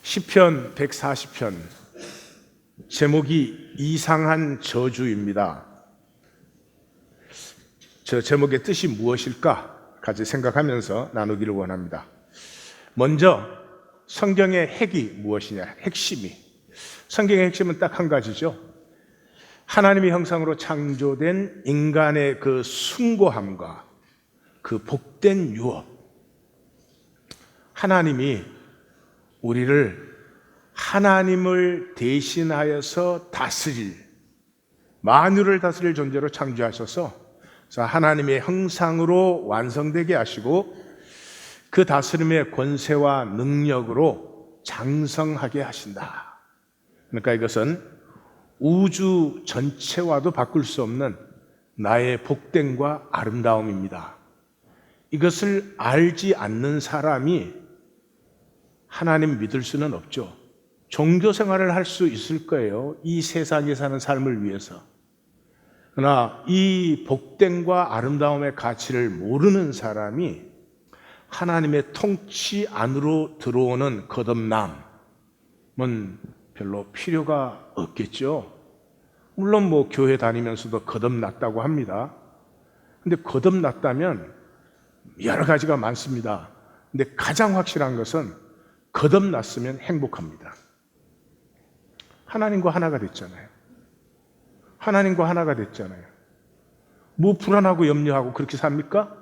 시편 140편 제목이 이상한 저주입니다. 저 제목의 뜻이 무엇일까 같이 생각하면서 나누기를 원합니다. 먼저 성경의 핵이 무엇이냐, 핵심이. 성경의 핵심은 딱 한 가지죠. 하나님의 형상으로 창조된 인간의 그 숭고함과 그 복된 유업. 하나님이 우리를 하나님을 대신하여서 다스릴, 만유를 다스릴 존재로 창조하셔서 하나님의 형상으로 완성되게 하시고 그 다스림의 권세와 능력으로 장성하게 하신다. 그러니까 이것은 우주 전체와도 바꿀 수 없는 나의 복됨과 아름다움입니다. 이것을 알지 않는 사람이 하나님 믿을 수는 없죠. 종교 생활을 할 수 있을 거예요. 이 세상에 사는 삶을 위해서. 그러나 이 복됨과 아름다움의 가치를 모르는 사람이 하나님의 통치 안으로 들어오는 거듭남은 별로 필요가 없겠죠. 물론 교회 다니면서도 거듭났다고 합니다. 근데 거듭났다면 여러 가지가 많습니다. 근데 가장 확실한 것은 거듭났으면 행복합니다. 하나님과 하나가 됐잖아요. 하나님과 하나가 됐잖아요. 뭐 불안하고 염려하고 그렇게 삽니까?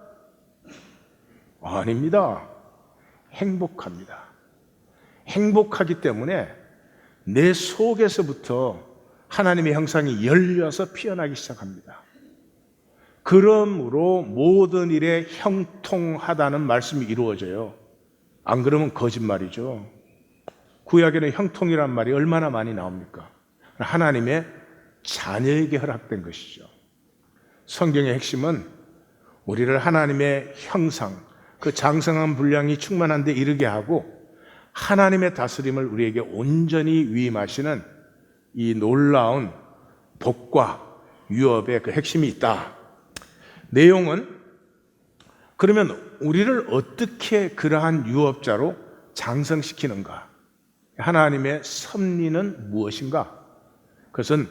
아닙니다. 행복합니다. 행복하기 때문에 내 속에서부터 하나님의 형상이 열려서 피어나기 시작합니다. 그러므로 모든 일에 형통하다는 말씀이 이루어져요. 안 그러면 거짓말이죠. 구약에는 형통이란 말이 얼마나 많이 나옵니까? 하나님의 자녀에게 허락된 것이죠. 성경의 핵심은 우리를 하나님의 형상, 그 장성한 분량이 충만한 데 이르게 하고 하나님의 다스림을 우리에게 온전히 위임하시는 이 놀라운 복과 유업의 그 핵심이 있다. 내용은 그러면 우리를 어떻게 그러한 유업자로 장성시키는가? 하나님의 섭리는 무엇인가? 그것은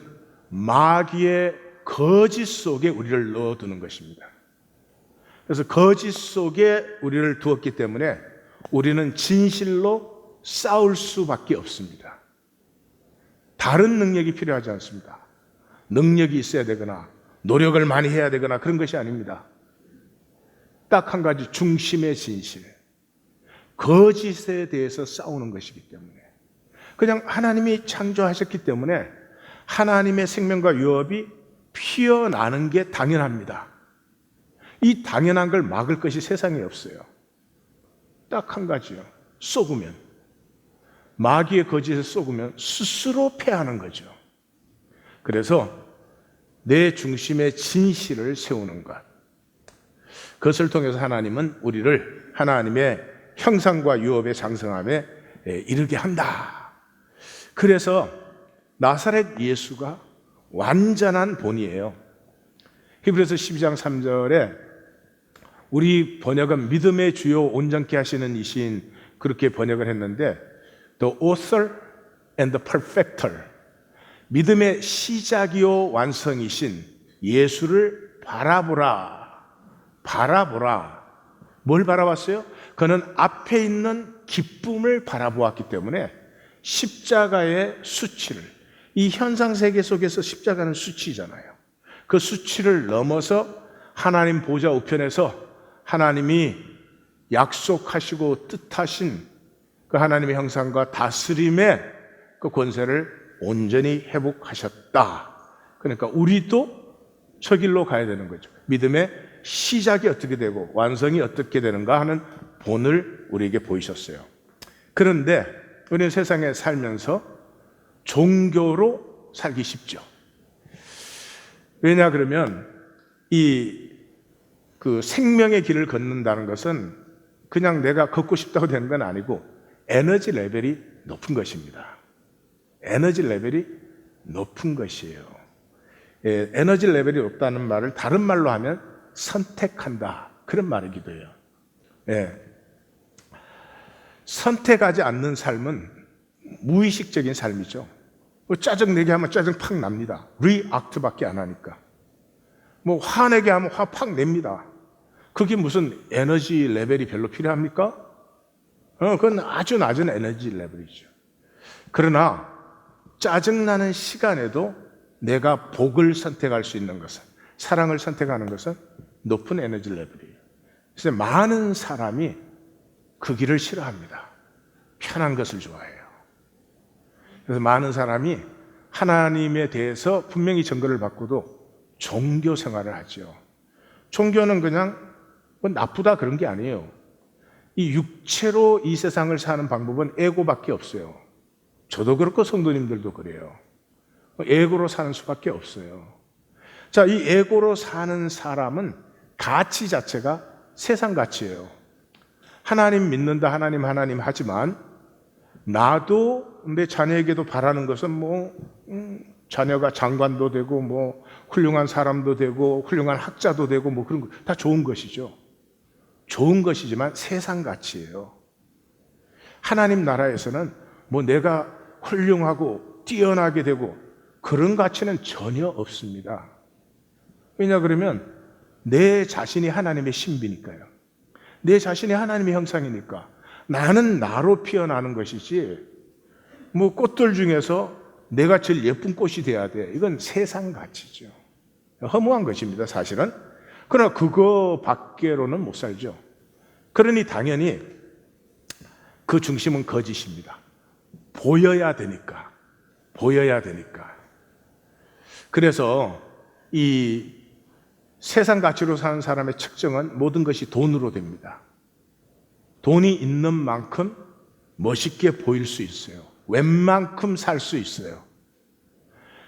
마귀의 거짓 속에 우리를 넣어두는 것입니다. 그래서 거짓 속에 우리를 두었기 때문에 우리는 진실로 싸울 수밖에 없습니다. 다른 능력이 필요하지 않습니다. 능력이 있어야 되거나 노력을 많이 해야 되거나 그런 것이 아닙니다. 딱 한 가지, 중심의 진실. 거짓에 대해서 싸우는 것이기 때문에. 그냥 하나님이 창조하셨기 때문에 하나님의 생명과 유업이 피어나는 게 당연합니다. 이 당연한 걸 막을 것이 세상에 없어요. 딱 한 가지요. 쏘으면. 마귀의 거짓에 쏘으면 스스로 패하는 거죠. 그래서 내 중심의 진실을 세우는 것. 그것을 통해서 하나님은 우리를 하나님의 형상과 유업의 장성함에 이르게 한다. 그래서 나사렛 예수가 완전한 본이에요. 히브리서 12장 3절에 우리 번역은 믿음의 주요 온전케 하시는 이신 그렇게 번역을 했는데 The author and the perfecter, 믿음의 시작이요 완성이신 예수를 바라보라. 바라보라. 뭘 바라봤어요? 그는 앞에 있는 기쁨을 바라보았기 때문에 십자가의 수치를, 이 현상세계 속에서 십자가는 수치잖아요. 그 수치를 넘어서 하나님 보좌 우편에서 하나님이 약속하시고 뜻하신 그 하나님의 형상과 다스림의 그 권세를 온전히 회복하셨다. 그러니까 우리도 저 길로 가야 되는 거죠. 믿음의 시작이 어떻게 되고 완성이 어떻게 되는가 하는 본을 우리에게 보이셨어요. 그런데 우리는 세상에 살면서 종교로 살기 쉽죠. 왜냐 그러면 그 생명의 길을 걷는다는 것은 그냥 내가 걷고 싶다고 되는 건 아니고 에너지 레벨이 높은 것입니다. 에너지 레벨이 높은 것이에요. 에너지 레벨이 높다는 말을 다른 말로 하면 선택한다. 그런 말이기도 해요. 선택하지 않는 삶은 무의식적인 삶이죠. 뭐 짜증내게 하면 짜증 팍 납니다. 리액트밖에 안 하니까. 뭐 화내게 하면 화 팍 냅니다. 그게 무슨 에너지 레벨이 별로 필요합니까? 그건 아주 낮은 에너지 레벨이죠. 그러나 짜증나는 시간에도 내가 복을 선택할 수 있는 것은, 사랑을 선택하는 것은 높은 에너지 레벨이에요. 그래서 많은 사람이 그 길을 싫어합니다. 편한 것을 좋아해요. 그래서 많은 사람이 하나님에 대해서 분명히 증거를 받고도 종교 생활을 하죠. 종교는 그냥 뭐 나쁘다 그런 게 아니에요. 이 육체로 이 세상을 사는 방법은 에고밖에 없어요. 저도 그렇고 성도님들도 그래요. 에고로 사는 수밖에 없어요. 자, 이 에고로 사는 사람은 가치 자체가 세상 가치예요. 하나님 믿는다, 하나님 하지만 나도 내 자녀에게도 바라는 것은 자녀가 장관도 되고 훌륭한 사람도 되고 훌륭한 학자도 되고 그런 거 다 좋은 것이죠. 좋은 것이지만 세상 가치예요. 하나님 나라에서는 내가 훌륭하고 뛰어나게 되고 그런 가치는 전혀 없습니다. 왜냐 그러면 내 자신이 하나님의 신비니까요. 내 자신이 하나님의 형상이니까 나는 나로 피어나는 것이지 꽃들 중에서 내가 제일 예쁜 꽃이 돼야 돼. 이건 세상 가치죠. 허무한 것입니다, 사실은. 그러나 그거 밖으로는 못 살죠. 그러니 당연히 그 중심은 거짓입니다. 보여야 되니까. 그래서 이 세상 가치로 사는 사람의 측정은 모든 것이 돈으로 됩니다. 돈이 있는 만큼 멋있게 보일 수 있어요. 웬만큼 살 수 있어요.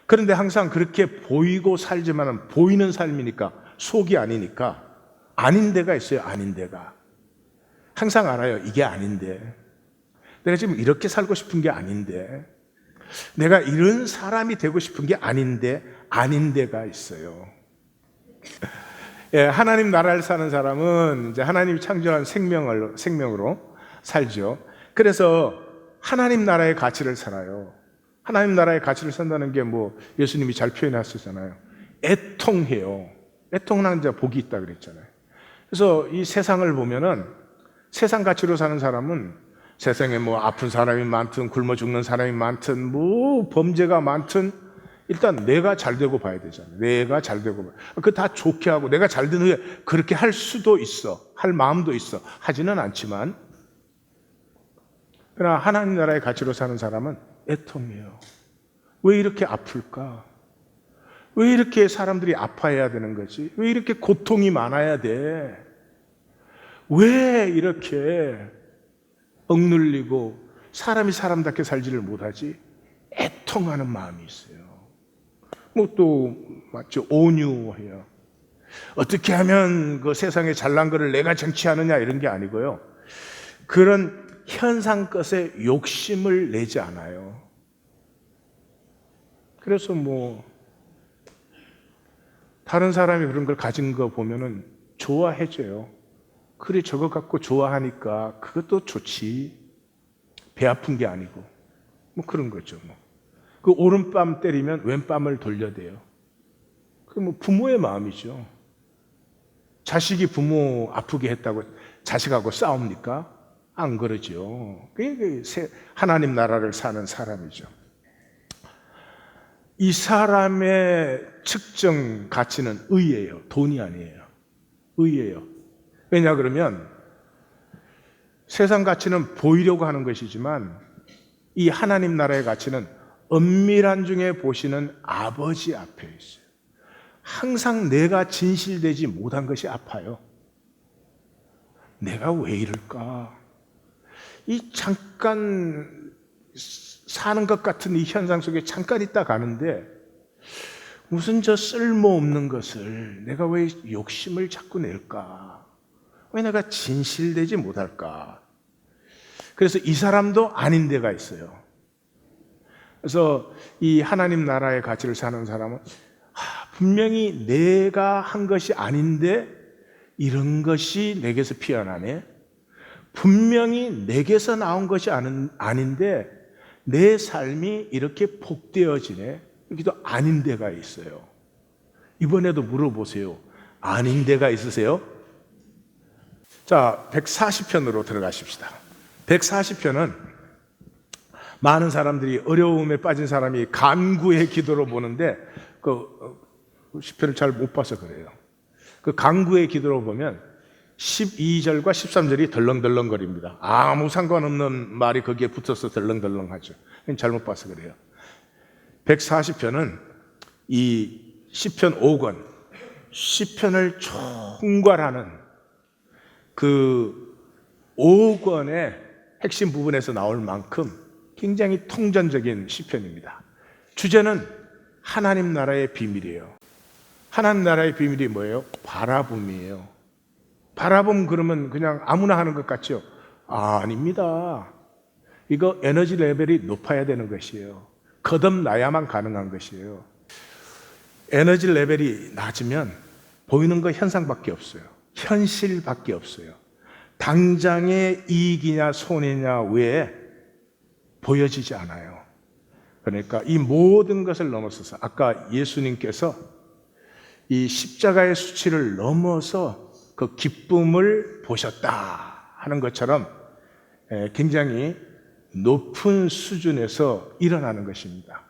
그런데 항상 그렇게 보이고 살지만은 보이는 삶이니까 속이 아니니까 아닌 데가 있어요. 아닌 데가. 항상 알아요. 이게 아닌데. 내가 지금 이렇게 살고 싶은 게 아닌데. 내가 이런 사람이 되고 싶은 게 아닌데 아닌 데가 있어요. 예, 하나님 나라를 사는 사람은 이제 하나님이 창조한 생명으로 살죠. 그래서 하나님 나라의 가치를 살아요. 하나님 나라의 가치를 산다는 게 예수님이 잘 표현하셨잖아요. 애통해요. 애통하는 자 복이 있다 그랬잖아요. 그래서 이 세상을 보면은 세상 가치로 사는 사람은 세상에 아픈 사람이 많든 굶어 죽는 사람이 많든 범죄가 많든 일단 내가 잘 되고 봐야 되잖아요. 내가 잘 되고 봐야. 그거 다 좋게 하고 내가 잘 된 후에 그렇게 할 수도 있어. 할 마음도 있어. 하지는 않지만 그러나 하나님 나라의 가치로 사는 사람은 애통해요. 왜 이렇게 아플까? 왜 이렇게 사람들이 아파해야 되는 거지? 왜 이렇게 고통이 많아야 돼? 왜 이렇게 억눌리고 사람이 사람답게 살지를 못하지? 애통하는 마음이 있어요. 또 맞죠? 온유해요. 어떻게 하면 그 세상에 잘난 거를 내가 정치하느냐 이런 게 아니고요. 그런 현상 것에 욕심을 내지 않아요. 그래서 다른 사람이 그런 걸 가진 거 보면은 좋아해줘요. 그래 저거 갖고 좋아하니까 그것도 좋지. 배 아픈 게 아니고 그런 거죠. 그 오른뺨 때리면 왼뺨을 돌려대요. 그 부모의 마음이죠. 자식이 부모 아프게 했다고 자식하고 싸웁니까? 안 그러죠. 그게 하나님 나라를 사는 사람이죠. 이 사람의 측정 가치는 의예요. 돈이 아니에요. 의예요. 왜냐 그러면 세상 가치는 보이려고 하는 것이지만 이 하나님 나라의 가치는 은밀한 중에 보시는 아버지 앞에 있어요. 항상 내가 진실되지 못한 것이 아파요. 내가 왜 이럴까? 이 잠깐 사는 것 같은 이 현상 속에 잠깐 있다 가는데 무슨 쓸모없는 것을 내가 왜 욕심을 자꾸 낼까? 왜 내가 진실되지 못할까? 그래서 이 사람도 아닌 데가 있어요. 그래서 이 하나님 나라의 가치를 사는 사람은 분명히 내가 한 것이 아닌데 이런 것이 내게서 피어나네. 분명히 내게서 나온 것이 아닌데 내 삶이 이렇게 복되어지네? 여기도 아닌 데가 있어요. 이번에도 물어보세요. 아닌 데가 있으세요? 자, 140편으로 들어가십시다. 140편은 많은 사람들이 어려움에 빠진 사람이 간구의 기도로 보는데 그 시편을 잘 못 봐서 그래요. 그 간구의 기도로 보면 12절과 13절이 덜렁덜렁거립니다. 아무 상관없는 말이 거기에 붙어서 덜렁덜렁하죠. 잘못 봐서 그래요. 140편은 이 시편 5권, 시편을 총괄하는 그 5권의 핵심 부분에서 나올 만큼 굉장히 통전적인 시편입니다. 주제는 하나님 나라의 비밀이에요. 하나님 나라의 비밀이 뭐예요? 바라봄이에요. 바라봄 그러면 그냥 아무나 하는 것 같죠? 아닙니다. 이거 에너지 레벨이 높아야 되는 것이에요. 거듭나야만 가능한 것이에요. 에너지 레벨이 낮으면 보이는 거 현상밖에 없어요. 현실밖에 없어요. 당장의 이익이냐 손해냐 외에 보여지지 않아요. 그러니까 이 모든 것을 넘어서서 아까 예수님께서 이 십자가의 수치를 넘어서 그 기쁨을 보셨다 하는 것처럼 굉장히 높은 수준에서 일어나는 것입니다.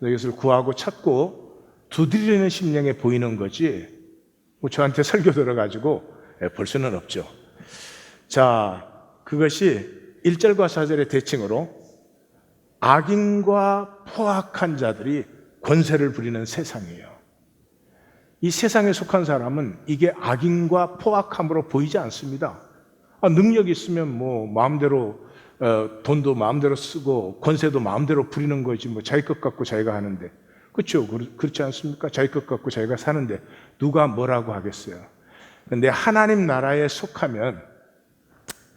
이것을 구하고 찾고 두드리는 심령에 보이는 거지 뭐 저한테 설교 들어가지고 볼 수는 없죠. 자, 그것이 1절과 4절의 대칭으로 악인과 포악한 자들이 권세를 부리는 세상이에요. 이 세상에 속한 사람은 이게 악인과 포악함으로 보이지 않습니다. 능력 있으면 뭐 마음대로 돈도 마음대로 쓰고 권세도 마음대로 부리는 거지 뭐 자기 것 갖고 자기가 하는데 그렇죠? 그렇지 않습니까? 자기 것 갖고 자기가 사는데 누가 뭐라고 하겠어요? 그런데 하나님 나라에 속하면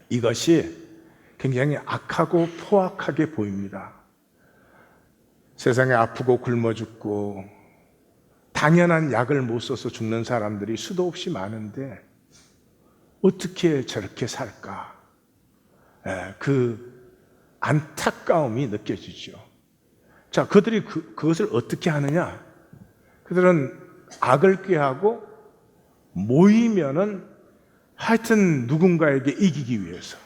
이것이 굉장히 악하고 포악하게 보입니다. 세상에 아프고 굶어 죽고 당연한 약을 못 써서 죽는 사람들이 수도 없이 많은데 어떻게 저렇게 살까? 그 안타까움이 느껴지죠. 자, 그들이 그것을 어떻게 하느냐? 그들은 악을 꾀하고 모이면은 하여튼 누군가에게 이기기 위해서.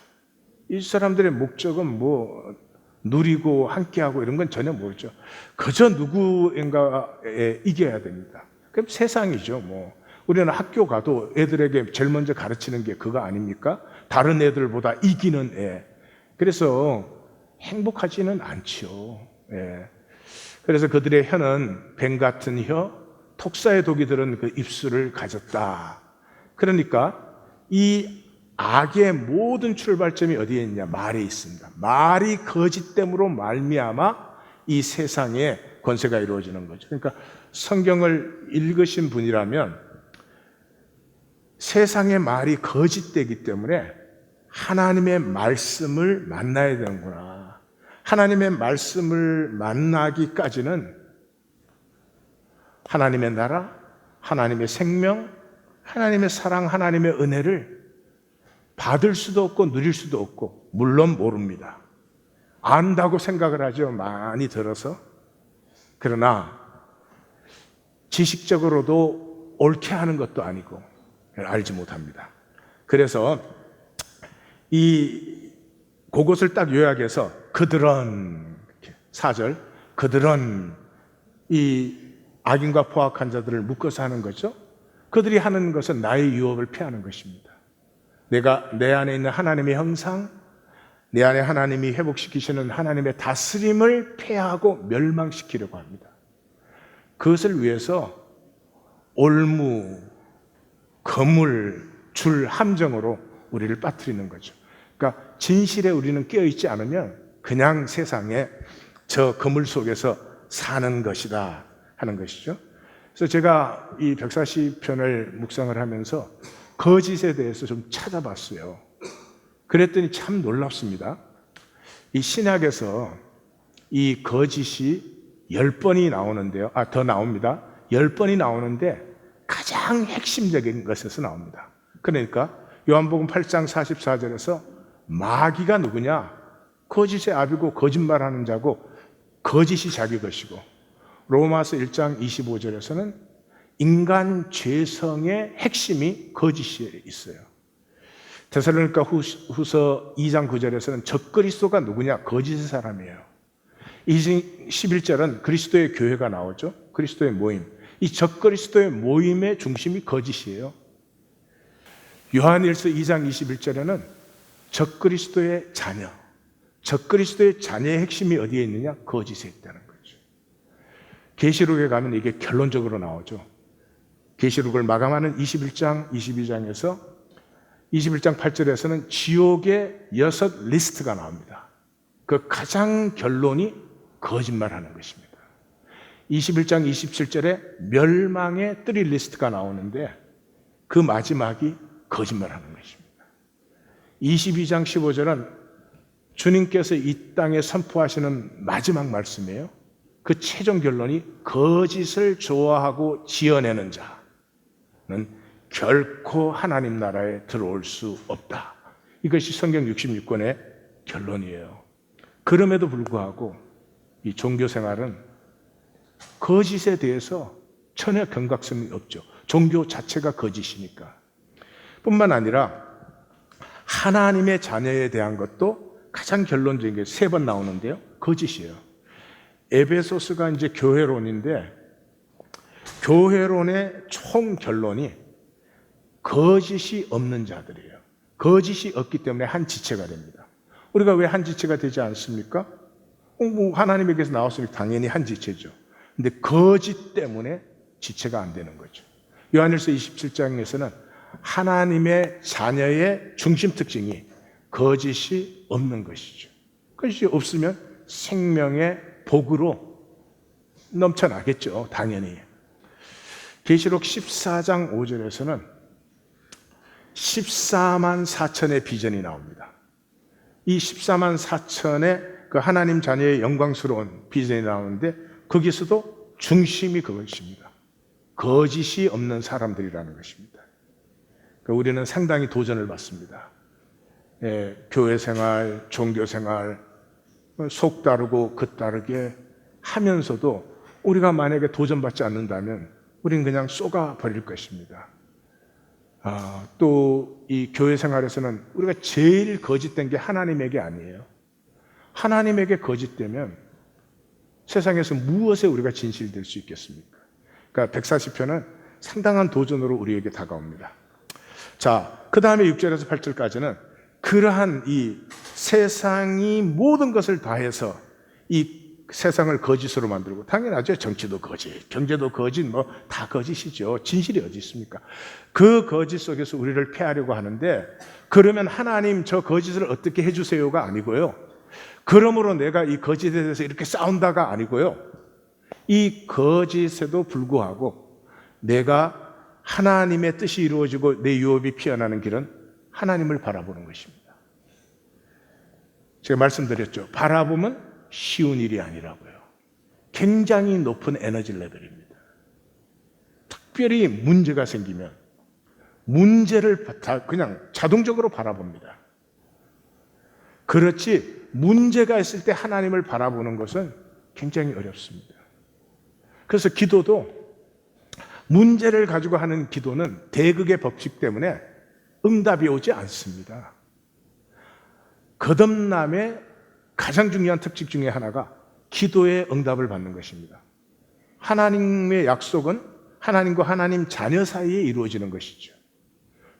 이 사람들의 목적은 뭐 누리고 함께하고 이런 건 전혀 모르죠. 그저 누구인가에 이겨야 됩니다. 그럼 세상이죠. 뭐 우리는 학교 가도 애들에게 제일 먼저 가르치는 게 그거 아닙니까? 다른 애들보다 이기는 애. 그래서 행복하지는 않죠. 예. 그래서 그들의 혀는 뱀 같은 혀, 톡사의 독이 들은 그 입술을 가졌다. 그러니까 이 악의 모든 출발점이 어디에 있냐? 말에 있습니다. 말이 거짓됨으로 말미암아 이 세상에 권세가 이루어지는 거죠. 그러니까 성경을 읽으신 분이라면 세상의 말이 거짓되기 때문에 하나님의 말씀을 만나야 되는구나. 하나님의 말씀을 만나기까지는 하나님의 나라, 하나님의 생명, 하나님의 사랑, 하나님의 은혜를 받을 수도 없고 누릴 수도 없고 물론 모릅니다. 안다고 생각을 하죠. 많이 들어서. 그러나 지식적으로도 옳게 하는 것도 아니고 알지 못합니다. 그래서 그것을 딱 요약해서 그들은 4절 그들은 이 악인과 포악한 자들을 묶어서 하는 거죠. 그들이 하는 것은 나의 유업을 패하는 것입니다. 내가 내 안에 있는 하나님의 형상, 내 안에 하나님이 회복시키시는 하나님의 다스림을 폐하고 멸망시키려고 합니다. 그것을 위해서 올무, 거물, 줄, 함정으로 우리를 빠뜨리는 거죠. 그러니까 진실에 우리는 깨어있지 않으면 그냥 세상에 저 거물 속에서 사는 것이다 하는 것이죠. 그래서 제가 이 140편을 묵상을 하면서 거짓에 대해서 좀 찾아봤어요. 그랬더니 참 놀랍습니다. 이 신약에서 이 거짓이 10번이 나오는데요. 더 나옵니다. 10번이 나오는데 가장 핵심적인 것에서 나옵니다. 그러니까 요한복음 8장 44절에서 마귀가 누구냐? 거짓의 아비고 거짓말하는 자고 거짓이 자기 것이고, 로마서 1장 25절에서는 인간 죄성의 핵심이 거짓이 있어요. 데살로니가 후서 2장 9절에서는 적그리스도가 누구냐? 거짓의 사람이에요. 11절은 그리스도의 교회가 나오죠. 그리스도의 모임. 이 적그리스도의 모임의 중심이 거짓이에요. 요한일서 2장 21절에는 적그리스도의 자녀, 적그리스도의 자녀의 핵심이 어디에 있느냐? 거짓에 있다는 거죠. 계시록에 가면 이게 결론적으로 나오죠. 계시록을 마감하는 21장, 22장에서 21장 8절에서는 지옥의 6 리스트가 나옵니다. 그 가장 결론이 거짓말하는 것입니다. 21장 27절에 멸망의 3 리스트가 나오는데 그 마지막이 거짓말하는 것입니다. 22장 15절은 주님께서 이 땅에 선포하시는 마지막 말씀이에요. 그 최종 결론이 거짓을 좋아하고 지어내는 자는 결코 하나님 나라에 들어올 수 없다. 이것이 성경 66권의 결론이에요. 그럼에도 불구하고 이 종교 생활은 거짓에 대해서 전혀 경각심이 없죠. 종교 자체가 거짓이니까. 뿐만 아니라 하나님의 자녀에 대한 것도 가장 결론적인 게 3번 나오는데요. 거짓이에요. 에베소스가 이제 교회론인데 교회론의 총 결론이 거짓이 없는 자들이에요. 거짓이 없기 때문에 한 지체가 됩니다. 우리가 왜 한 지체가 되지 않습니까? 하나님에게서 나왔으니 당연히 한 지체죠. 근데 거짓 때문에 지체가 안 되는 거죠. 요한일서 27장에서는 하나님의 자녀의 중심 특징이 거짓이 없는 것이죠. 거짓이 없으면 생명의 복으로 넘쳐나겠죠. 당연히. 계시록 14장 5절에서는 14만 4천의 비전이 나옵니다. 이 14만 4천의 그 하나님 자녀의 영광스러운 비전이 나오는데 거기서도 중심이 그것입니다. 거짓이 없는 사람들이라는 것입니다. 그러니까 우리는 상당히 도전을 받습니다. 교회 생활, 종교 생활, 속 다르고 겉 다르게 하면서도 우리가 만약에 도전받지 않는다면 우리는 그냥 쏘가 버릴 것입니다. 또 이 교회 생활에서는 우리가 제일 거짓된 게 하나님에게 아니에요. 하나님에게 거짓되면 세상에서 무엇에 우리가 진실될 수 있겠습니까? 그러니까 140편은 상당한 도전으로 우리에게 다가옵니다. 자, 그 다음에 6절에서 8절까지는 그러한 이 세상이 모든 것을 다해서 이 세상을 거짓으로 만들고, 당연하죠. 정치도 거짓, 경제도 거짓, 뭐 다 거짓이죠. 진실이 어디 있습니까? 그 거짓 속에서 우리를 패하려고 하는데, 그러면 하나님 저 거짓을 어떻게 해주세요가 아니고요. 그러므로 내가 이 거짓에 대해서 이렇게 싸운다가 아니고요. 이 거짓에도 불구하고 내가 하나님의 뜻이 이루어지고 내 유업이 피어나는 길은 하나님을 바라보는 것입니다. 제가 말씀드렸죠. 바라보면 쉬운 일이 아니라고요. 굉장히 높은 에너지 레벨입니다. 특별히 문제가 생기면 문제를 그냥 자동적으로 바라봅니다. 그렇지 문제가 있을 때 하나님을 바라보는 것은 굉장히 어렵습니다. 그래서 기도도 문제를 가지고 하는 기도는 대극의 법칙 때문에 응답이 오지 않습니다. 거듭남의 가장 중요한 특징 중에 하나가 기도의 응답을 받는 것입니다. 하나님의 약속은 하나님과 하나님 자녀 사이에 이루어지는 것이죠.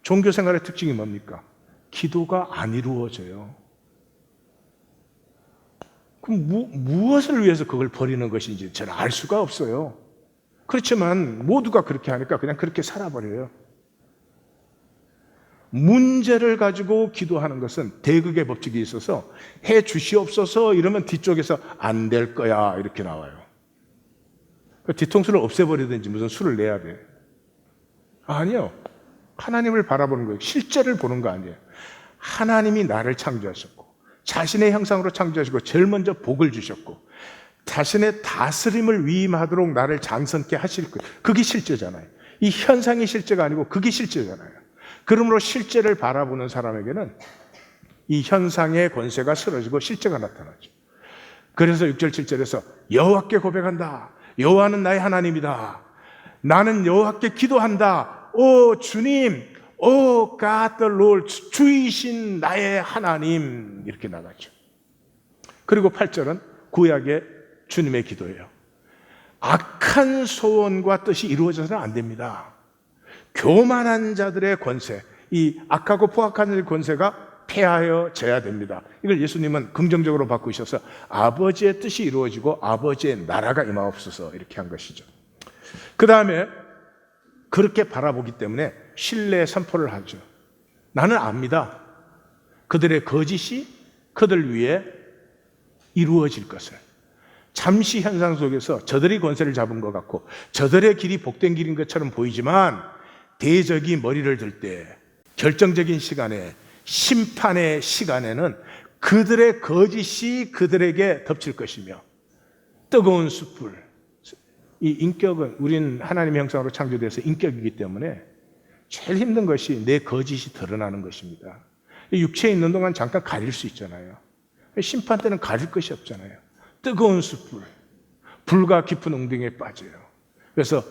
종교 생활의 특징이 뭡니까? 기도가 안 이루어져요. 그럼 무엇을 위해서 그걸 버리는 것인지 저는 알 수가 없어요. 그렇지만 모두가 그렇게 하니까 그냥 그렇게 살아버려요. 문제를 가지고 기도하는 것은 대극의 법칙이 있어서 해 주시옵소서 이러면 뒤쪽에서 안 될 거야 이렇게 나와요. 뒤통수를 없애버리든지 무슨 수를 내야 돼. 아니요. 하나님을 바라보는 거예요. 실제를 보는 거 아니에요. 하나님이 나를 창조하셨고 자신의 형상으로 창조하시고 제일 먼저 복을 주셨고 자신의 다스림을 위임하도록 나를 장성케 하실 거예요. 그게 실제잖아요. 이 현상이 실제가 아니고 그게 실제잖아요. 그러므로 실제를 바라보는 사람에게는 이 현상의 권세가 쓰러지고 실제가 나타나죠. 그래서 6절 7절에서 여호와께 고백한다. 여호와는 나의 하나님이다. 나는 여호와께 기도한다. 오 주님, 오 God the Lord, 주이신 나의 하나님, 이렇게 나가죠. 그리고 8절은 구약의 주님의 기도예요. 악한 소원과 뜻이 이루어져서는 안 됩니다. 교만한 자들의 권세, 이 악하고 포악한 자들의 권세가 폐하여져야 됩니다. 이걸 예수님은 긍정적으로 바꾸셔서 아버지의 뜻이 이루어지고 아버지의 나라가 임하옵소서, 이렇게 한 것이죠. 그 다음에 그렇게 바라보기 때문에 신뢰의 선포를 하죠. 나는 압니다. 그들의 거짓이 그들 위에 이루어질 것을. 잠시 현상 속에서 저들이 권세를 잡은 것 같고 저들의 길이 복된 길인 것처럼 보이지만 대적이 머리를 들 때, 결정적인 시간에, 심판의 시간에는 그들의 거짓이 그들에게 덮칠 것이며 뜨거운 숯불. 이 인격은, 우린 하나님의 형상으로 창조돼서 인격이기 때문에 제일 힘든 것이 내 거짓이 드러나는 것입니다. 육체에 있는 동안 잠깐 가릴 수 있잖아요. 심판 때는 가릴 것이 없잖아요. 뜨거운 숯불, 불과 깊은 웅덩이에 빠져요. 그래서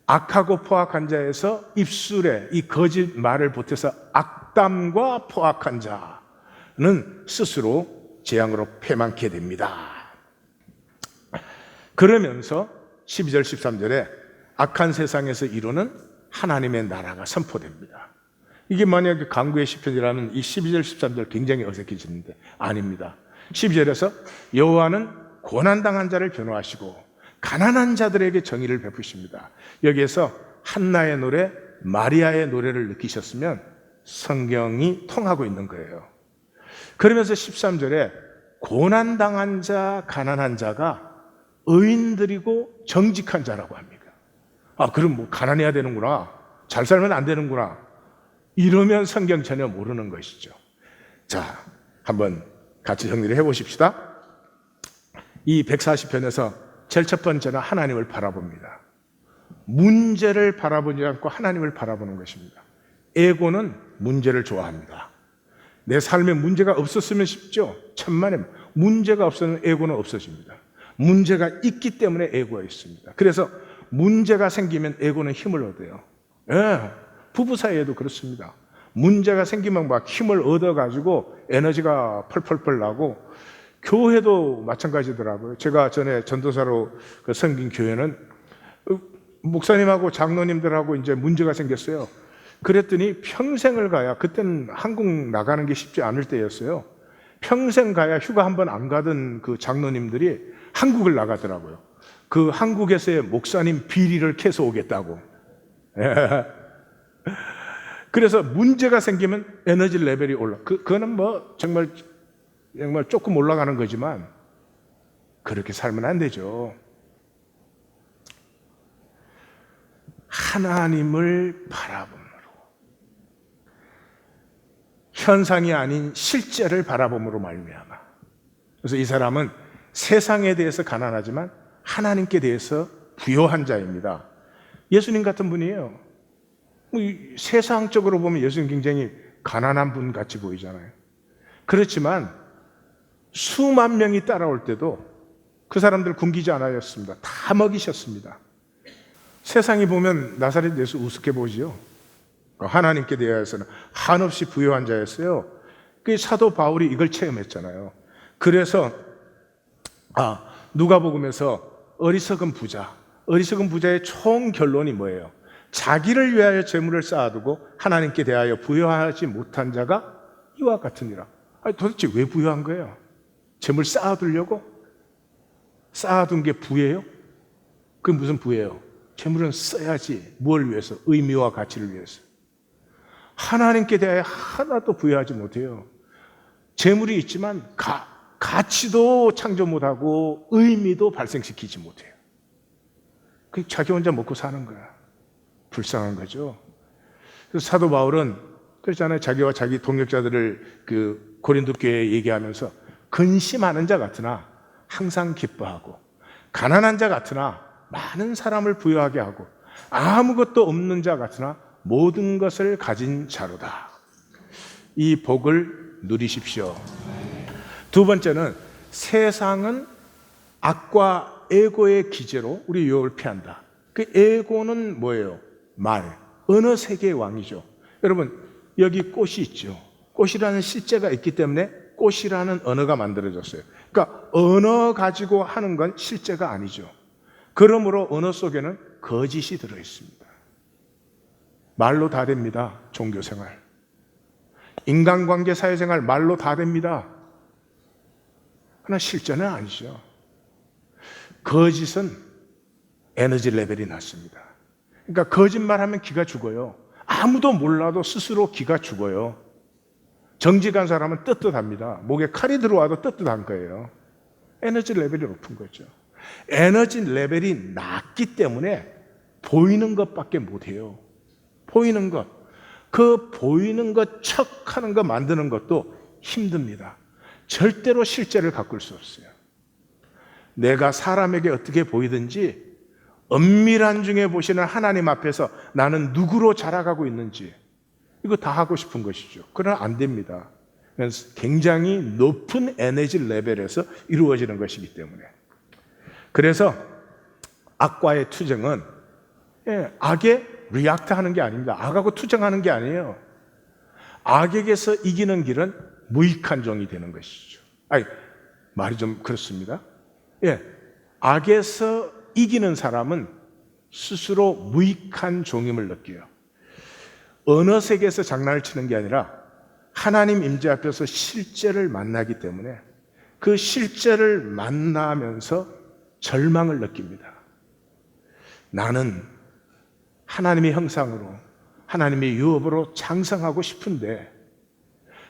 악하고 포악한 자에서 입술에 이 거짓말을 보태서 악담과 포악한 자는 스스로 재앙으로 패망케 됩니다. 그러면서 12절 13절에 악한 세상에서 이루는 하나님의 나라가 선포됩니다. 이게 만약에 강구의 시편이라면 이 12절 13절 굉장히 어색해지는데 아닙니다. 12절에서 여호와는 고난당한 자를 변호하시고 가난한 자들에게 정의를 베푸십니다. 여기에서 한나의 노래, 마리아의 노래를 느끼셨으면 성경이 통하고 있는 거예요. 그러면서 13절에 고난당한 자, 가난한 자가 의인들이고 정직한 자라고 합니다. 아, 그럼 뭐 가난해야 되는구나, 잘 살면 안 되는구나, 이러면 성경 전혀 모르는 것이죠. 자, 한번 같이 정리를 해보십시다. 이 140편에서 제일 첫 번째는 하나님을 바라봅니다. 문제를 바라보지 않고 하나님을 바라보는 것입니다. 에고는 문제를 좋아합니다. 내 삶에 문제가 없었으면 싶죠? 천만에 문제가 없으면 에고는 없어집니다. 문제가 있기 때문에 에고가 있습니다. 그래서 문제가 생기면 에고는 힘을 얻어요. 예, 부부 사이에도 그렇습니다. 문제가 생기면 막 힘을 얻어가지고 에너지가 펄펄펄 나고, 교회도 마찬가지더라고요. 제가 전에 전도사로 섬긴 교회는 목사님하고 장로님들하고 이제 문제가 생겼어요. 그랬더니 평생을 가야, 그때는 한국 나가는 게 쉽지 않을 때였어요. 평생 가야 휴가 한 번 안 가던 그 장로님들이 한국을 나가더라고요. 그 한국에서의 목사님 비리를 캐서 오겠다고. 그래서 문제가 생기면 에너지 레벨이 올라. 그거는 뭐 정말 조금 올라가는 거지만 그렇게 살면 안 되죠. 하나님을 바라봄으로, 현상이 아닌 실제를 바라봄으로 말미암아. 그래서 이 사람은 세상에 대해서 가난하지만 하나님께 대해서 부요한 자입니다. 예수님 같은 분이에요. 세상적으로 보면 예수님 굉장히 가난한 분 같이 보이잖아요. 그렇지만 수만 명이 따라올 때도 그 사람들 굶기지 않으셨습니다. 다 먹이셨습니다. 세상이 보면 나사렛 예수 우습게 보지요. 하나님께 대하여서는 한없이 부요한 자였어요. 그 사도 바울이 이걸 체험했잖아요. 그래서 누가복음에서 어리석은 부자의 총 결론이 뭐예요? 자기를 위하여 재물을 쌓아두고 하나님께 대하여 부요하지 못한 자가 이와 같으니라. 아니, 도대체 왜 부요한 거예요? 재물 쌓아두려고? 쌓아둔 게 부예요? 그게 무슨 부예요? 재물은 써야지. 뭘 위해서? 의미와 가치를 위해서. 하나님께 대하여 하나도 부여하지 못해요. 재물이 있지만 가치도 창조 못하고 의미도 발생시키지 못해요. 그 자기 혼자 먹고 사는 거야. 불쌍한 거죠. 그래서 사도 바울은 그렇잖아요. 자기와 자기 동역자들을 그 고린도 교회에 얘기하면서 근심하는 자 같으나 항상 기뻐하고, 가난한 자 같으나 많은 사람을 부유하게 하고, 아무것도 없는 자 같으나 모든 것을 가진 자로다. 이 복을 누리십시오. 두 번째는 세상은 악과 에고의 기제로 우리 유혹을 피한다. 그 에고는 뭐예요? 말, 언어 세계의 왕이죠. 여러분, 여기 꽃이 있죠. 꽃이라는 실제가 있기 때문에 꽃이라는 언어가 만들어졌어요. 그러니까 언어 가지고 하는 건 실제가 아니죠. 그러므로 언어 속에는 거짓이 들어있습니다. 말로 다 됩니다. 종교생활, 인간관계, 사회생활 말로 다 됩니다. 그러나 실제는 아니죠. 거짓은 에너지 레벨이 낮습니다. 그러니까 거짓말하면 기가 죽어요. 아무도 몰라도 스스로 기가 죽어요. 정직한 사람은 떳떳합니다. 목에 칼이 들어와도 떳떳한 거예요. 에너지 레벨이 높은 거죠. 에너지 레벨이 낮기 때문에 보이는 것밖에 못해요. 보이는 것, 그 보이는 것 척하는 거 만드는 것도 힘듭니다. 절대로 실제를 바꿀 수 없어요. 내가 사람에게 어떻게 보이든지 은밀한 중에 보시는 하나님 앞에서 나는 누구로 자라가고 있는지 이거 다 하고 싶은 것이죠. 그러나 안 됩니다. 굉장히 높은 에너지 레벨에서 이루어지는 것이기 때문에. 그래서 악과의 투쟁은 악에 리액트 하는 게 아닙니다. 악하고 투쟁하는 게 아니에요. 악에게서 이기는 길은 무익한 종이 되는 것이죠. 아니, 말이 좀 그렇습니다. 악에서 이기는 사람은 스스로 무익한 종임을 느껴요. 언어 세계에서 장난을 치는 게 아니라 하나님 임재 앞에서 실제를 만나기 때문에 그 실제를 만나면서 절망을 느낍니다. 나는 하나님의 형상으로, 하나님의 유업으로 장성하고 싶은데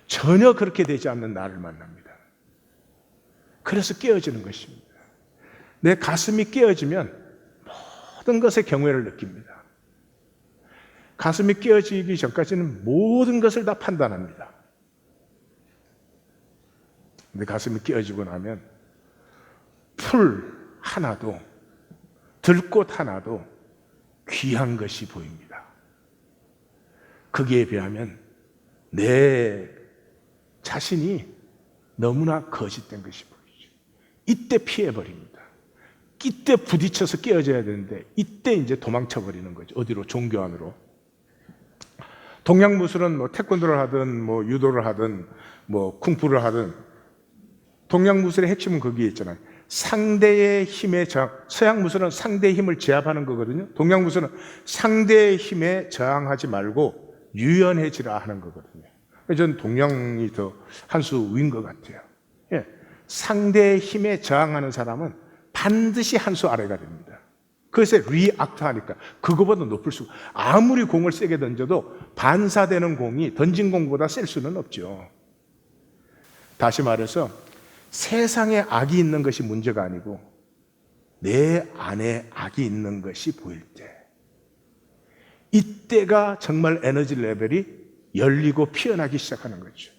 전혀 그렇게 되지 않는 나를 만납니다. 그래서 깨어지는 것입니다. 내 가슴이 깨어지면 모든 것에 경외를 느낍니다. 가슴이 깨어지기 전까지는 모든 것을 다 판단합니다. 근데 가슴이 깨어지고 나면 풀 하나도, 들꽃 하나도 귀한 것이 보입니다. 거기에 비하면 내 자신이 너무나 거짓된 것이 보이죠. 이때 피해버립니다. 이때 부딪혀서 깨어져야 되는데 이때 이제 도망쳐버리는 거죠. 어디로? 종교 안으로. 동양무술은 뭐 태권도를 하든 뭐 유도를 하든 뭐 쿵푸를 하든 동양무술의 핵심은 거기에 있잖아요. 상대의 힘에 저항. 서양무술은 상대의 힘을 제압하는 거거든요. 동양무술은 상대의 힘에 저항하지 말고 유연해지라 하는 거거든요. 저는 동양이 더 한 수 위인 것 같아요. 상대의 힘에 저항하는 사람은 반드시 한 수 아래가 됩니다. 그것에 리액트하니까 그거보다 높을 수가, 아무리 공을 세게 던져도 반사되는 공이 던진 공보다 셀 수는 없죠. 다시 말해서 세상에 악이 있는 것이 문제가 아니고 내 안에 악이 있는 것이 보일 때, 이때가 정말 에너지 레벨이 열리고 피어나기 시작하는 거죠.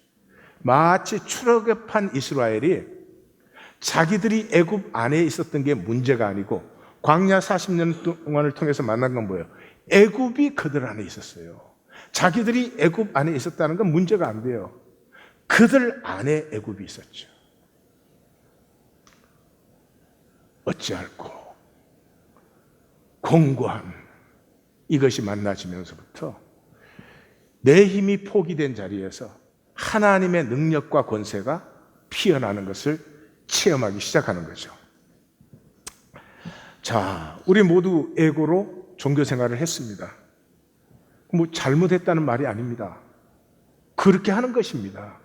마치 출애굽한 이스라엘이 자기들이 애굽 안에 있었던 게 문제가 아니고 광야 40년 동안을 통해서 만난 건 뭐예요? 애굽이 그들 안에 있었어요. 자기들이 애굽 안에 있었다는 건 문제가 안 돼요. 그들 안에 애굽이 있었죠. 어찌할꼬 공고함, 이것이 만나지면서부터 내 힘이 포기된 자리에서 하나님의 능력과 권세가 피어나는 것을 체험하기 시작하는 거죠. 자, 우리 모두 에고로 종교 생활을 했습니다. 뭐 잘못했다는 말이 아닙니다. 그렇게 하는 것입니다.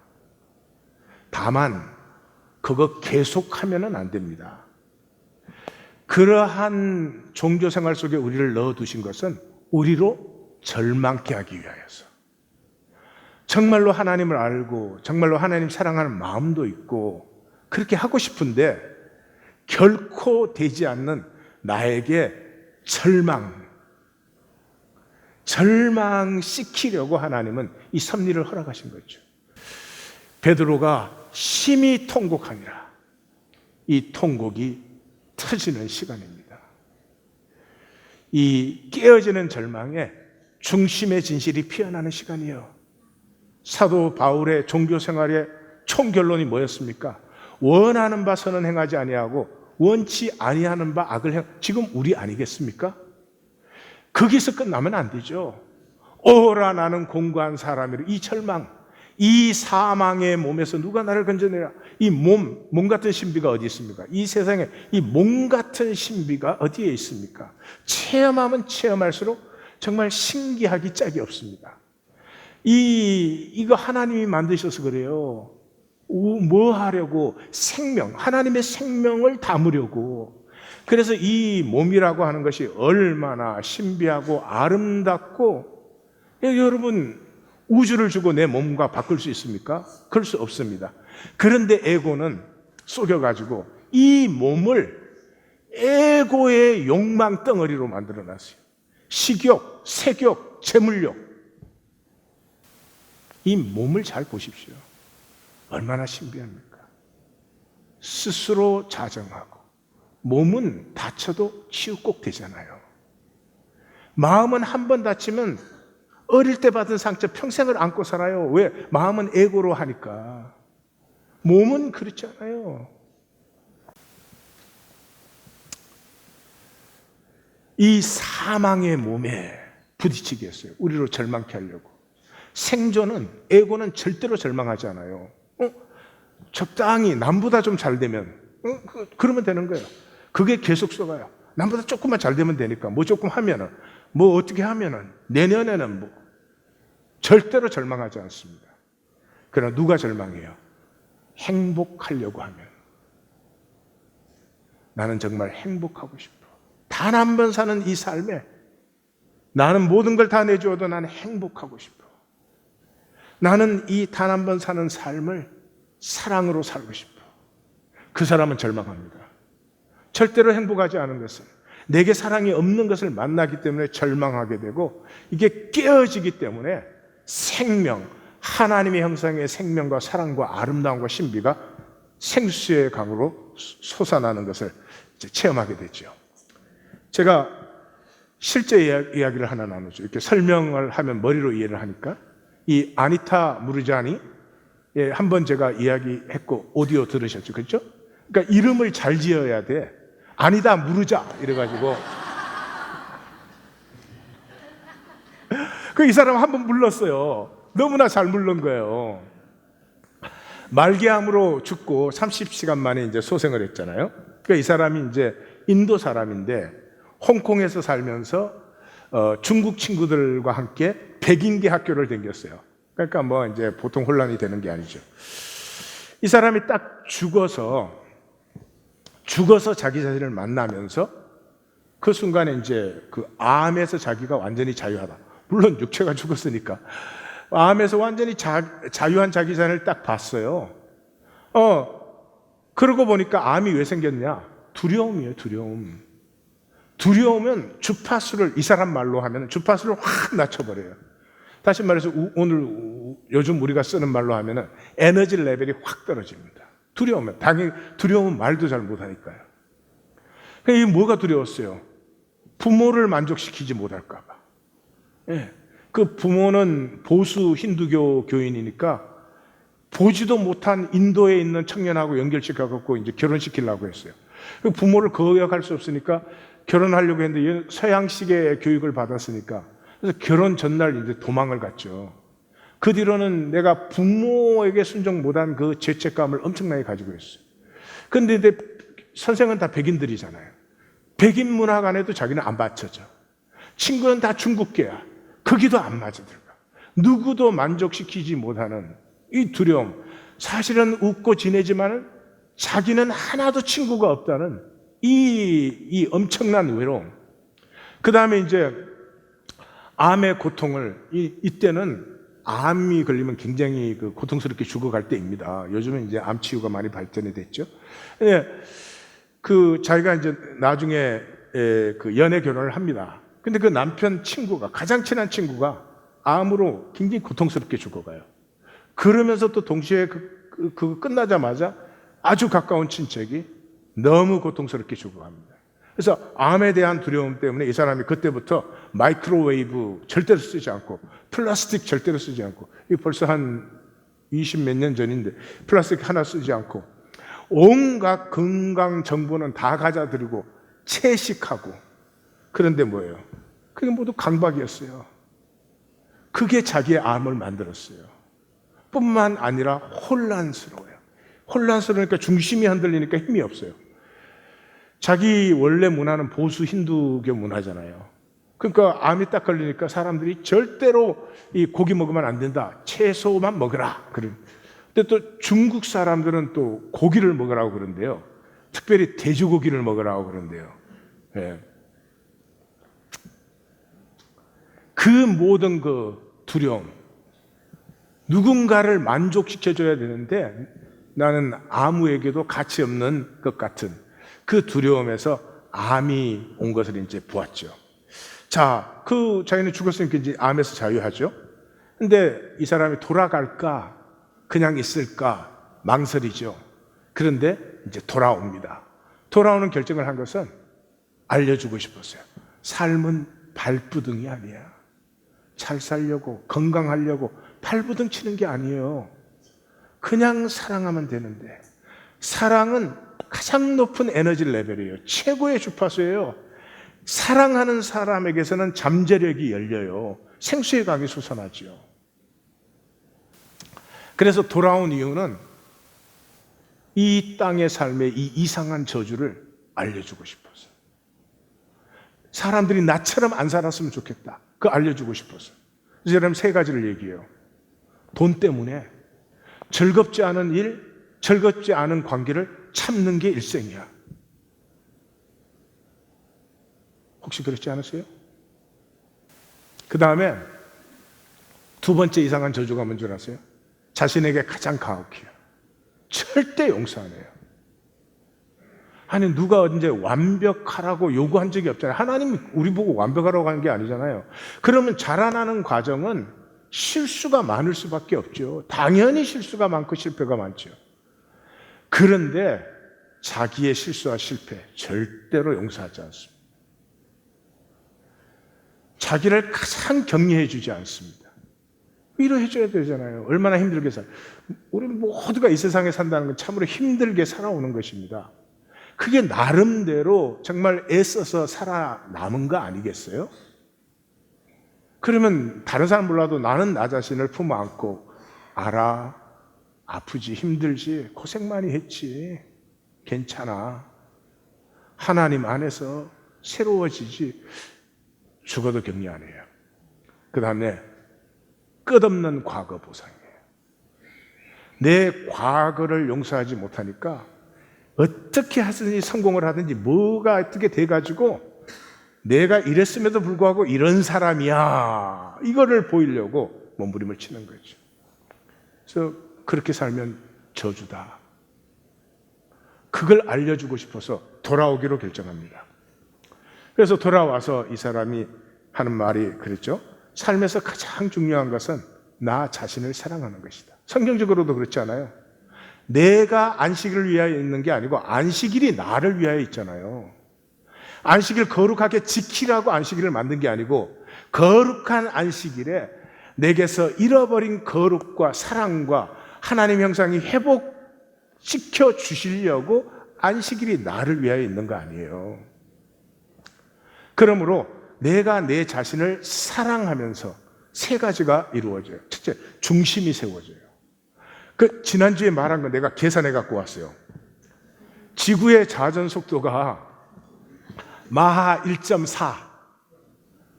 다만 그거 계속하면은 안 됩니다. 그러한 종교 생활 속에 우리를 넣어두신 것은 우리로 절망케 하기 위하여서, 정말로 하나님을 알고 정말로 하나님 사랑하는 마음도 있고 그렇게 하고 싶은데 결코 되지 않는 나에게 절망시키려고 하나님은 이 섭리를 허락하신 거죠. 베드로가 심히 통곡하니라. 이 통곡이 터지는 시간입니다. 이 깨어지는 절망에 중심의 진실이 피어나는 시간이에요. 사도 바울의 종교 생활의 총결론이 뭐였습니까? 원하는 바 선은 행하지 아니하고 원치 아니하는 바 악을 행. 지금 우리 아니겠습니까? 거기서 끝나면 안 되죠. 오라 나는 공고한 사람이라. 이 절망, 이 사망의 몸에서 누가 나를 건져내라. 이 몸 같은 신비가 어디 있습니까? 이 세상에 이 몸 같은 신비가 어디에 있습니까? 체험하면 체험할수록 정말 신기하기 짝이 없습니다. 이거 하나님이 만드셔서 그래요. 뭐 하려고? 생명, 하나님의 생명을 담으려고. 그래서 이 몸이라고 하는 것이 얼마나 신비하고 아름답고, 여러분 우주를 주고 내 몸과 바꿀 수 있습니까? 그럴 수 없습니다. 그런데 에고는 속여가지고 이 몸을 에고의 욕망 덩어리로 만들어놨어요. 식욕, 색욕, 재물욕. 이 몸을 잘 보십시오. 얼마나 신비합니까? 스스로 자정하고 몸은 다쳐도 치유 꼭 되잖아요. 마음은 한 번 다치면 어릴 때 받은 상처 평생을 안고 살아요. 왜? 마음은 에고로 하니까. 몸은 그렇지 않아요. 이 사망의 몸에 부딪히게 했어요. 우리로 절망케 하려고. 생존은, 에고는 절대로 절망하지 않아요. 적당히 남보다 좀 잘 되면 그러면 되는 거예요. 그게 계속 써가요. 남보다 조금만 잘 되면 되니까 뭐 조금 하면은 뭐 어떻게 하면은 내년에는 뭐 절대로 절망하지 않습니다. 그러나 누가 절망해요? 행복하려고 하면. 나는 정말 행복하고 싶어. 단 한 번 사는 이 삶에 나는 모든 걸 다 내주어도 나는 행복하고 싶어. 나는 이 단 한 번 사는 삶을 사랑으로 살고 싶어. 그 사람은 절망합니다. 절대로 행복하지 않은 것은 내게 사랑이 없는 것을 만나기 때문에 절망하게 되고, 이게 깨어지기 때문에 생명, 하나님의 형상의 생명과 사랑과 아름다움과 신비가 생수의 강으로 솟아나는 것을 체험하게 되죠. 제가 실제 이야기를 하나 나누죠. 이렇게 설명을 하면 머리로 이해를 하니까, 이 아니타 무르자니 한번 제가 이야기했고 오디오 들으셨죠, 그렇죠? 그러니까 이름을 잘 지어야 돼. 아니다 무르자 이래가지고 그 이 사람 한번 물렀어요. 너무나 잘 물른 거예요. 말기암으로 죽고 30시간 만에 이제 소생을 했잖아요. 그러니까 이 사람이 이제 인도 사람인데 홍콩에서 살면서 중국 친구들과 함께 백인계 학교를 다녔어요. 그러니까 뭐 이제 보통 혼란이 되는 게 아니죠. 이 사람이 딱 죽어서 자기 자신을 만나면서 그 순간에 이제 그 암에서 자기가 완전히 자유하다. 물론 육체가 죽었으니까. 암에서 완전히 자유한 자기 자신을 딱 봤어요. 그러고 보니까 암이 왜 생겼냐? 두려움이에요, 두려움. 두려우면 주파수를, 이 사람 말로 하면 주파수를 확 낮춰버려요. 다시 말해서 요즘 우리가 쓰는 말로 하면은 에너지 레벨이 확 떨어집니다. 두려우면, 당연히 두려우면 말도 잘 못하니까요. 이게 뭐가 두려웠어요? 부모를 만족시키지 못할까봐. 예. 그 부모는 보수 힌두교 교인이니까 보지도 못한 인도에 있는 청년하고 연결시켜갖고 이제 결혼시키려고 했어요. 그 부모를 거역할 수 없으니까 결혼하려고 했는데 서양식의 교육을 받았으니까, 그래서 결혼 전날 이제 도망을 갔죠. 그 뒤로는 내가 부모에게 순종 못한 그 죄책감을 엄청나게 가지고 있어요. 근데 이제 선생은 다 백인들이잖아요. 백인 문학 안에도 자기는 안 받쳐져. 친구는 다 중국계야. 거기도 안 맞아들어가. 누구도 만족시키지 못하는 이 두려움. 사실은 웃고 지내지만은 자기는 하나도 친구가 없다는 이 엄청난 외로움. 그 다음에 이제 암의 고통을, 이때는 암이 걸리면 굉장히 그 고통스럽게 죽어갈 때입니다. 요즘은 이제 암 치유가 많이 발전이 됐죠. 예, 그 자기가 이제 나중에 그 연애 결혼을 합니다. 근데 그 남편 친구가, 가장 친한 친구가 암으로 굉장히 고통스럽게 죽어가요. 그러면서 또 동시에 그거 끝나자마자 아주 가까운 친척이 너무 고통스럽게 죽어갑니다. 그래서 암에 대한 두려움 때문에 이 사람이 그때부터 마이크로웨이브 절대로 쓰지 않고 플라스틱 절대로 쓰지 않고, 이 벌써 한 20 몇 년 전인데 플라스틱 하나 쓰지 않고 온갖 건강 정보는 다 가져들이고 채식하고. 그런데 뭐예요? 그게 모두 강박이었어요. 그게 자기의 암을 만들었어요. 뿐만 아니라 혼란스러워요. 혼란스러우니까 중심이 흔들리니까 힘이 없어요. 자기 원래 문화는 보수 힌두교 문화잖아요. 그러니까 암이 딱 걸리니까 사람들이 절대로 이 고기 먹으면 안 된다, 채소만 먹으라. 근데 또 중국 사람들은 또 고기를 먹으라고 그런데요. 특별히 돼지고기를 먹으라고 그런데요. 예. 그 모든 그 두려움, 누군가를 만족시켜줘야 되는데 나는 아무에게도 가치 없는 것 같은 그 두려움에서 암이 온 것을 이제 보았죠. 자, 그 자기는 죽었으니까 이제 암에서 자유하죠. 근데 이 사람이 돌아갈까, 그냥 있을까 망설이죠. 그런데 이제 돌아옵니다. 돌아오는 결정을 한 것은 알려주고 싶었어요. 삶은 발부둥이 아니야. 잘 살려고, 건강하려고 발부둥 치는 게 아니에요. 그냥 사랑하면 되는데, 사랑은 가장 높은 에너지 레벨이에요. 최고의 주파수예요. 사랑하는 사람에게서는 잠재력이 열려요. 생수의 강이 솟아나죠. 그래서 돌아온 이유는 이 땅의 삶의 이 이상한 저주를 알려주고 싶었어요. 사람들이 나처럼 안 살았으면 좋겠다. 그거 알려주고 싶었어요. 그래서 여러분 세 가지를 얘기해요. 돈 때문에 즐겁지 않은 일, 즐겁지 않은 관계를 참는 게 일생이야. 혹시 그렇지 않으세요? 그 다음에 두 번째 이상한 저주가 뭔지 아세요? 자신에게 가장 가혹해요. 절대 용서 안 해요. 아니, 누가 언제 완벽하라고 요구한 적이 없잖아요. 하나님이 우리 보고 완벽하라고 하는 게 아니잖아요. 그러면 자라나는 과정은 실수가 많을 수밖에 없죠. 당연히 실수가 많고 실패가 많죠. 그런데 자기의 실수와 실패 절대로 용서하지 않습니다. 자기를 가장 격려해 주지 않습니다. 위로해 줘야 되잖아요. 얼마나 힘들게 우리 모두가 이 세상에 산다는 건 참으로 힘들게 살아오는 것입니다. 그게 나름대로 정말 애써서 살아남은 거 아니겠어요? 그러면 다른 사람 몰라도 나는 나 자신을 품어 안고, 알아, 아프지, 힘들지, 고생 많이 했지, 괜찮아, 하나님 안에서 새로워지지, 죽어도 격려 안 해요. 그 다음에 끝없는 과거 보상이에요. 내 과거를 용서하지 못하니까 어떻게 하든지 성공을 하든지 뭐가 어떻게 돼가지고 내가 이랬음에도 불구하고 이런 사람이야, 이거를 보이려고 몸부림을 치는 거죠. 그래서 그렇게 살면 저주다. 그걸 알려주고 싶어서 돌아오기로 결정합니다. 그래서 돌아와서 이 사람이 하는 말이 그랬죠. 삶에서 가장 중요한 것은 나 자신을 사랑하는 것이다. 성경적으로도 그렇지 않아요? 내가 안식일을 위하여 있는 게 아니고 안식일이 나를 위하여 있잖아요. 안식일 거룩하게 지키라고 안식일을 만든 게 아니고, 거룩한 안식일에 내게서 잃어버린 거룩과 사랑과 하나님 형상이 회복시켜 주시려고 안식일이 나를 위하여 있는 거 아니에요. 그러므로 내가 내 자신을 사랑하면서 세 가지가 이루어져요. 첫째, 중심이 세워져요. 지난주에 말한 거 내가 계산해 갖고 왔어요. 지구의 자전 속도가 마하 1.4.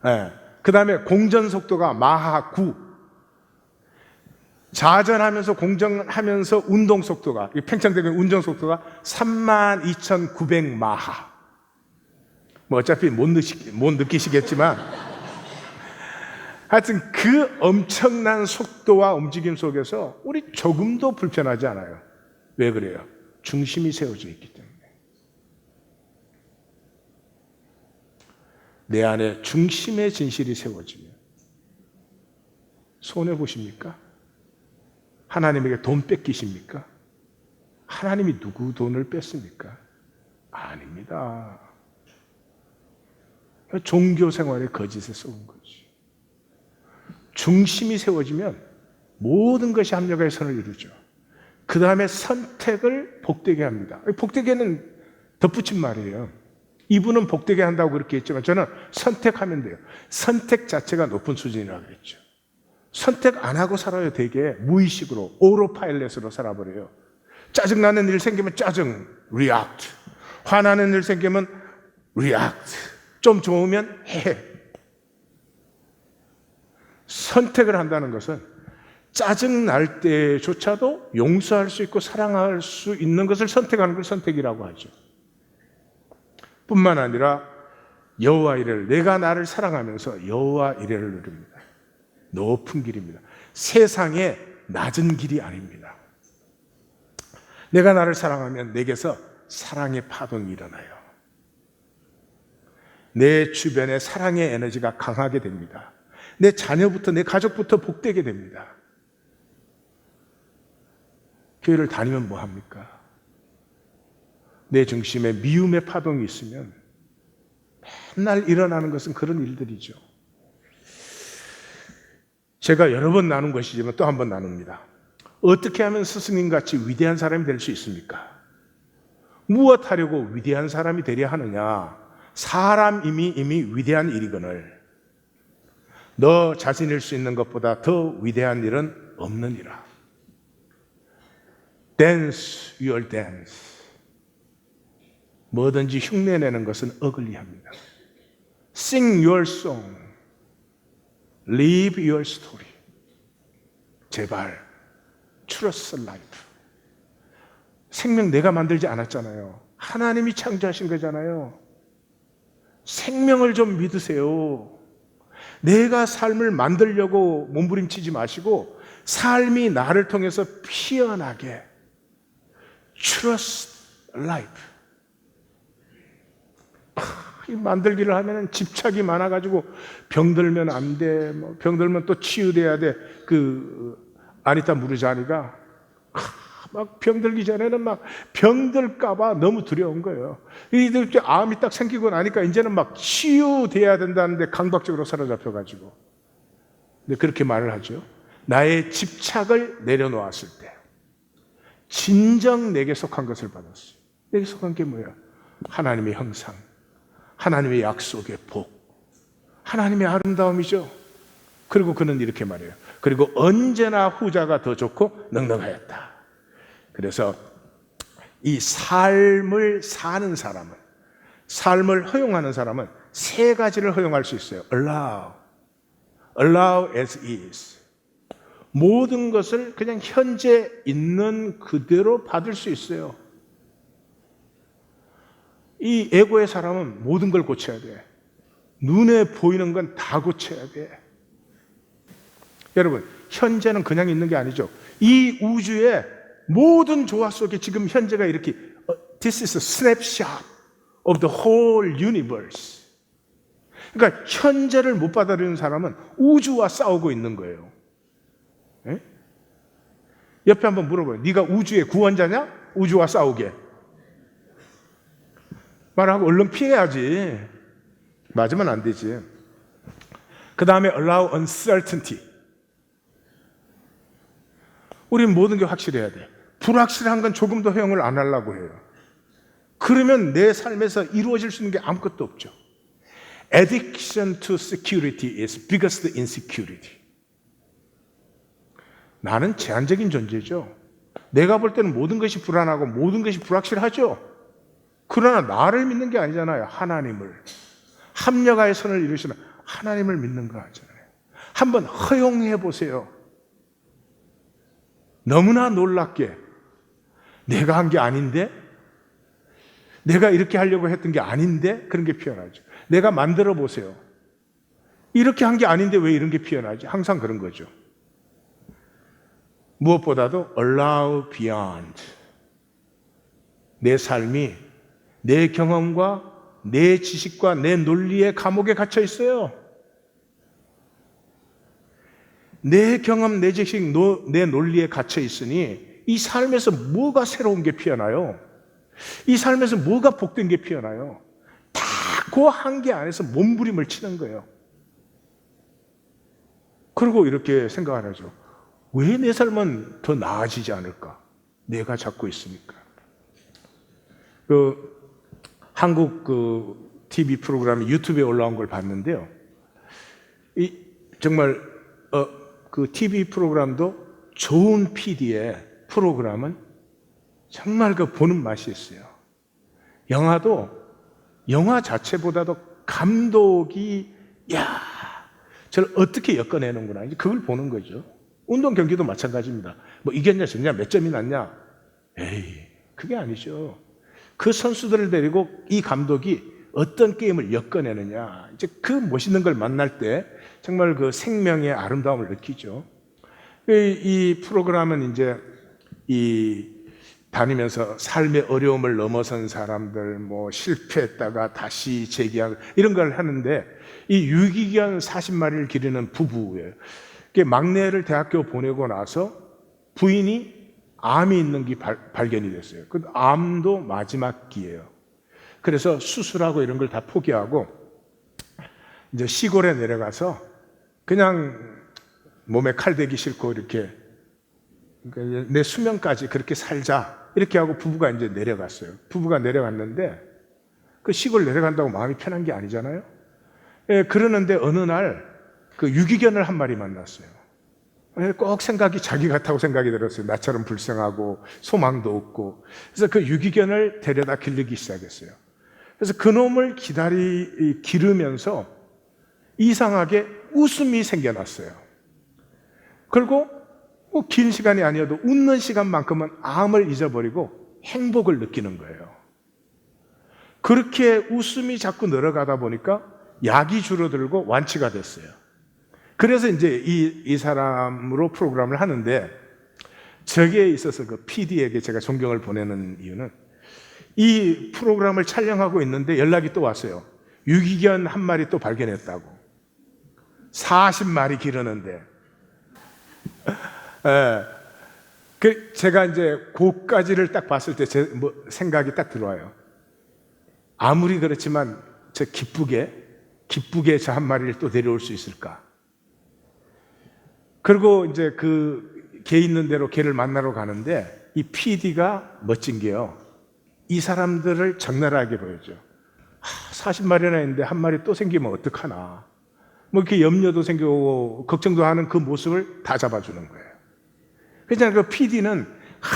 네. 그 다음에 공전 속도가 마하 9. 자전하면서 공전하면서 운동 속도가, 팽창되는 운전 속도가 32,900 마하. 뭐 어차피 못 느끼시겠지만 하여튼 그 엄청난 속도와 움직임 속에서 우리 조금도 불편하지 않아요. 왜 그래요? 중심이 세워져 있기 때문에. 내 안에 중심의 진실이 세워지면 손해보십니까? 하나님에게 돈 뺏기십니까? 하나님이 누구 돈을 뺐습니까? 아닙니다. 종교 생활의 거짓에 쏘은 거지. 중심이 세워지면 모든 것이 합력하여 선을 이루죠. 그 다음에 선택을 복되게 합니다. 복되게는 덧붙인 말이에요. 이분은 복되게 한다고 그렇게 했지만 저는 선택하면 돼요. 선택 자체가 높은 수준이라고 그랬죠. 선택 안 하고 살아요. 되게 무의식으로 오토파일럿으로 살아버려요. 짜증나는 일 생기면 짜증, react. 화나는 일 생기면 react. 좀 좋으면 해. 선택을 한다는 것은 짜증 날 때조차도 용서할 수 있고 사랑할 수 있는 것을 선택하는 걸 선택이라고 하죠. 뿐만 아니라 여호와 이레를, 내가 나를 사랑하면서 여호와 이레를 누립니다. 높은 길입니다. 세상의 낮은 길이 아닙니다. 내가 나를 사랑하면 내게서 사랑의 파동이 일어나요. 내 주변에 사랑의 에너지가 강하게 됩니다. 내 자녀부터 내 가족부터 복되게 됩니다. 교회를 다니면 뭐합니까? 내 중심에 미움의 파동이 있으면 맨날 일어나는 것은 그런 일들이죠. 제가 여러 번 나눈 것이지만 또 한 번 나눕니다. 어떻게 하면 스승님같이 위대한 사람이 될 수 있습니까? 무엇 하려고 위대한 사람이 되려 하느냐? 사람 이미 위대한 일이거늘 너 자신일 수 있는 것보다 더 위대한 일은 없느니라. Dance your dance. 뭐든지 흉내내는 것은 어글리합니다. Sing your song. Live your story. 제발 Trust life. 생명 내가 만들지 않았잖아요. 하나님이 창조하신 거잖아요. 생명을 좀 믿으세요. 내가 삶을 만들려고 몸부림치지 마시고 삶이 나를 통해서 피어나게 Trust life. 이 만들기를 하면 집착이 많아가지고 병들면 안 돼, 병들면 또 치유돼야 돼. 아니타 무르자니가 막 병들기 전에는 막 병들까봐 너무 두려운 거예요. 이들 암이 딱 생기고 나니까 이제는 막 치유돼야 된다는데 강박적으로 사로잡혀가지고. 근데 그렇게 말을 하죠. 나의 집착을 내려놓았을 때 진정 내게 속한 것을 받았어요. 내게 속한 게 뭐야? 하나님의 형상, 하나님의 약속의 복, 하나님의 아름다움이죠. 그리고 그는 이렇게 말해요. 그리고 언제나 후자가 더 좋고 넉넉하였다. 그래서 이 삶을 사는 사람은, 삶을 허용하는 사람은 세 가지를 허용할 수 있어요. Allow as is. 모든 것을 그냥 현재 있는 그대로 받을 수 있어요. 이 에고의 사람은 모든 걸 고쳐야 돼. 눈에 보이는 건 다 고쳐야 돼. 여러분, 현재는 그냥 있는 게 아니죠. 이 우주의 모든 조화 속에 지금 현재가 이렇게 This is a snapshot of the whole universe. 그러니까 현재를 못 받아들이는 사람은 우주와 싸우고 있는 거예요. 에? 옆에 한번 물어봐요. 네가 우주의 구원자냐? 우주와 싸우게. 말하고 얼른 피해야지. 맞으면 안 되지. 그 다음에 allow uncertainty. 우린 모든 게 확실해야 돼. 불확실한 건 조금 더 허용을 안 하려고 해요. 그러면 내 삶에서 이루어질 수 있는 게 아무것도 없죠. Addiction to security is biggest insecurity. 나는 제한적인 존재죠. 내가 볼 때는 모든 것이 불안하고 모든 것이 불확실하죠. 그러나 나를 믿는 게 아니잖아요. 하나님을. 합력하여 선을 이루시는 하나님을 믿는 거 아니잖아요. 한번 허용해 보세요. 너무나 놀랍게 내가 한 게 아닌데, 내가 이렇게 하려고 했던 게 아닌데 그런 게 피어나죠. 내가 만들어 보세요. 이렇게 한 게 아닌데 왜 이런 게 피어나지? 항상 그런 거죠. 무엇보다도 allow beyond. 내 삶이 내 경험과 내 지식과 내 논리의 감옥에 갇혀 있어요. 내 경험, 내 지식, 내 논리에 갇혀 있으니 이 삶에서 뭐가 새로운 게 피어나요? 이 삶에서 뭐가 복된 게 피어나요? 다 그 한계 안에서 몸부림을 치는 거예요. 그리고 이렇게 생각을 하죠. 왜 내 삶은 더 나아지지 않을까? 내가 잡고 있으니까. 한국 TV 프로그램이 유튜브에 올라온 걸 봤는데요. 정말 그 TV 프로그램도 좋은 PD의 프로그램은 정말 보는 맛이 있어요. 영화도 영화 자체보다도 감독이 저를 어떻게 엮어내는구나, 이제 그걸 보는 거죠. 운동 경기도 마찬가지입니다. 뭐 이겼냐 졌냐 몇 점이 났냐, 에이, 그게 아니죠. 그 선수들을 데리고 이 감독이 어떤 게임을 엮어내느냐, 이제 그 멋있는 걸 만날 때 정말 그 생명의 아름다움을 느끼죠. 이 프로그램은 이제 다니면서 삶의 어려움을 넘어선 사람들, 뭐 실패했다가 다시 재기하고 이런 걸 하는데, 이 유기견 40마리를 기르는 부부예요. 막내를 대학교 보내고 나서 부인이 암이 있는 게 발견이 됐어요. 그 암도 마지막 기예요. 그래서 수술하고 이런 걸 다 포기하고 이제 시골에 내려가서 그냥 몸에 칼 대기 싫고 이렇게 내 수명까지 그렇게 살자 이렇게 하고 부부가 이제 내려갔어요. 부부가 내려갔는데 그 시골 내려간다고 마음이 편한 게 아니잖아요. 그러는데 어느 날 그 유기견을 한 마리 만났어요. 꼭 생각이 자기 같다고 생각이 들었어요. 나처럼 불쌍하고 소망도 없고. 그래서 그 유기견을 데려다 기르기 시작했어요. 그래서 그놈을 기르면서 이상하게 웃음이 생겨났어요. 그리고 긴 시간이 아니어도 웃는 시간만큼은 암을 잊어버리고 행복을 느끼는 거예요. 그렇게 웃음이 자꾸 늘어가다 보니까 약이 줄어들고 완치가 됐어요. 그래서 이제 이 사람으로 프로그램을 하는데, 저기에 있어서 그 PD에게 제가 존경을 보내는 이유는, 이 프로그램을 촬영하고 있는데 연락이 또 왔어요. 유기견 한 마리 또 발견했다고. 40마리 기르는데. 제가 이제 그까지를 딱 봤을 때 제 생각이 딱 들어와요. 아무리 그렇지만 저 기쁘게 저 한 마리를 또 데려올 수 있을까? 그리고 이제 그 개 있는 대로 개를 만나러 가는데, 이 PD가 멋진 게요, 이 사람들을 적나라하게 보여줘. 40마리나 있는데 한 마리 또 생기면 어떡하나, 뭐 이렇게 염려도 생기고 걱정도 하는 그 모습을 다 잡아주는 거예요. 그냥 그 PD는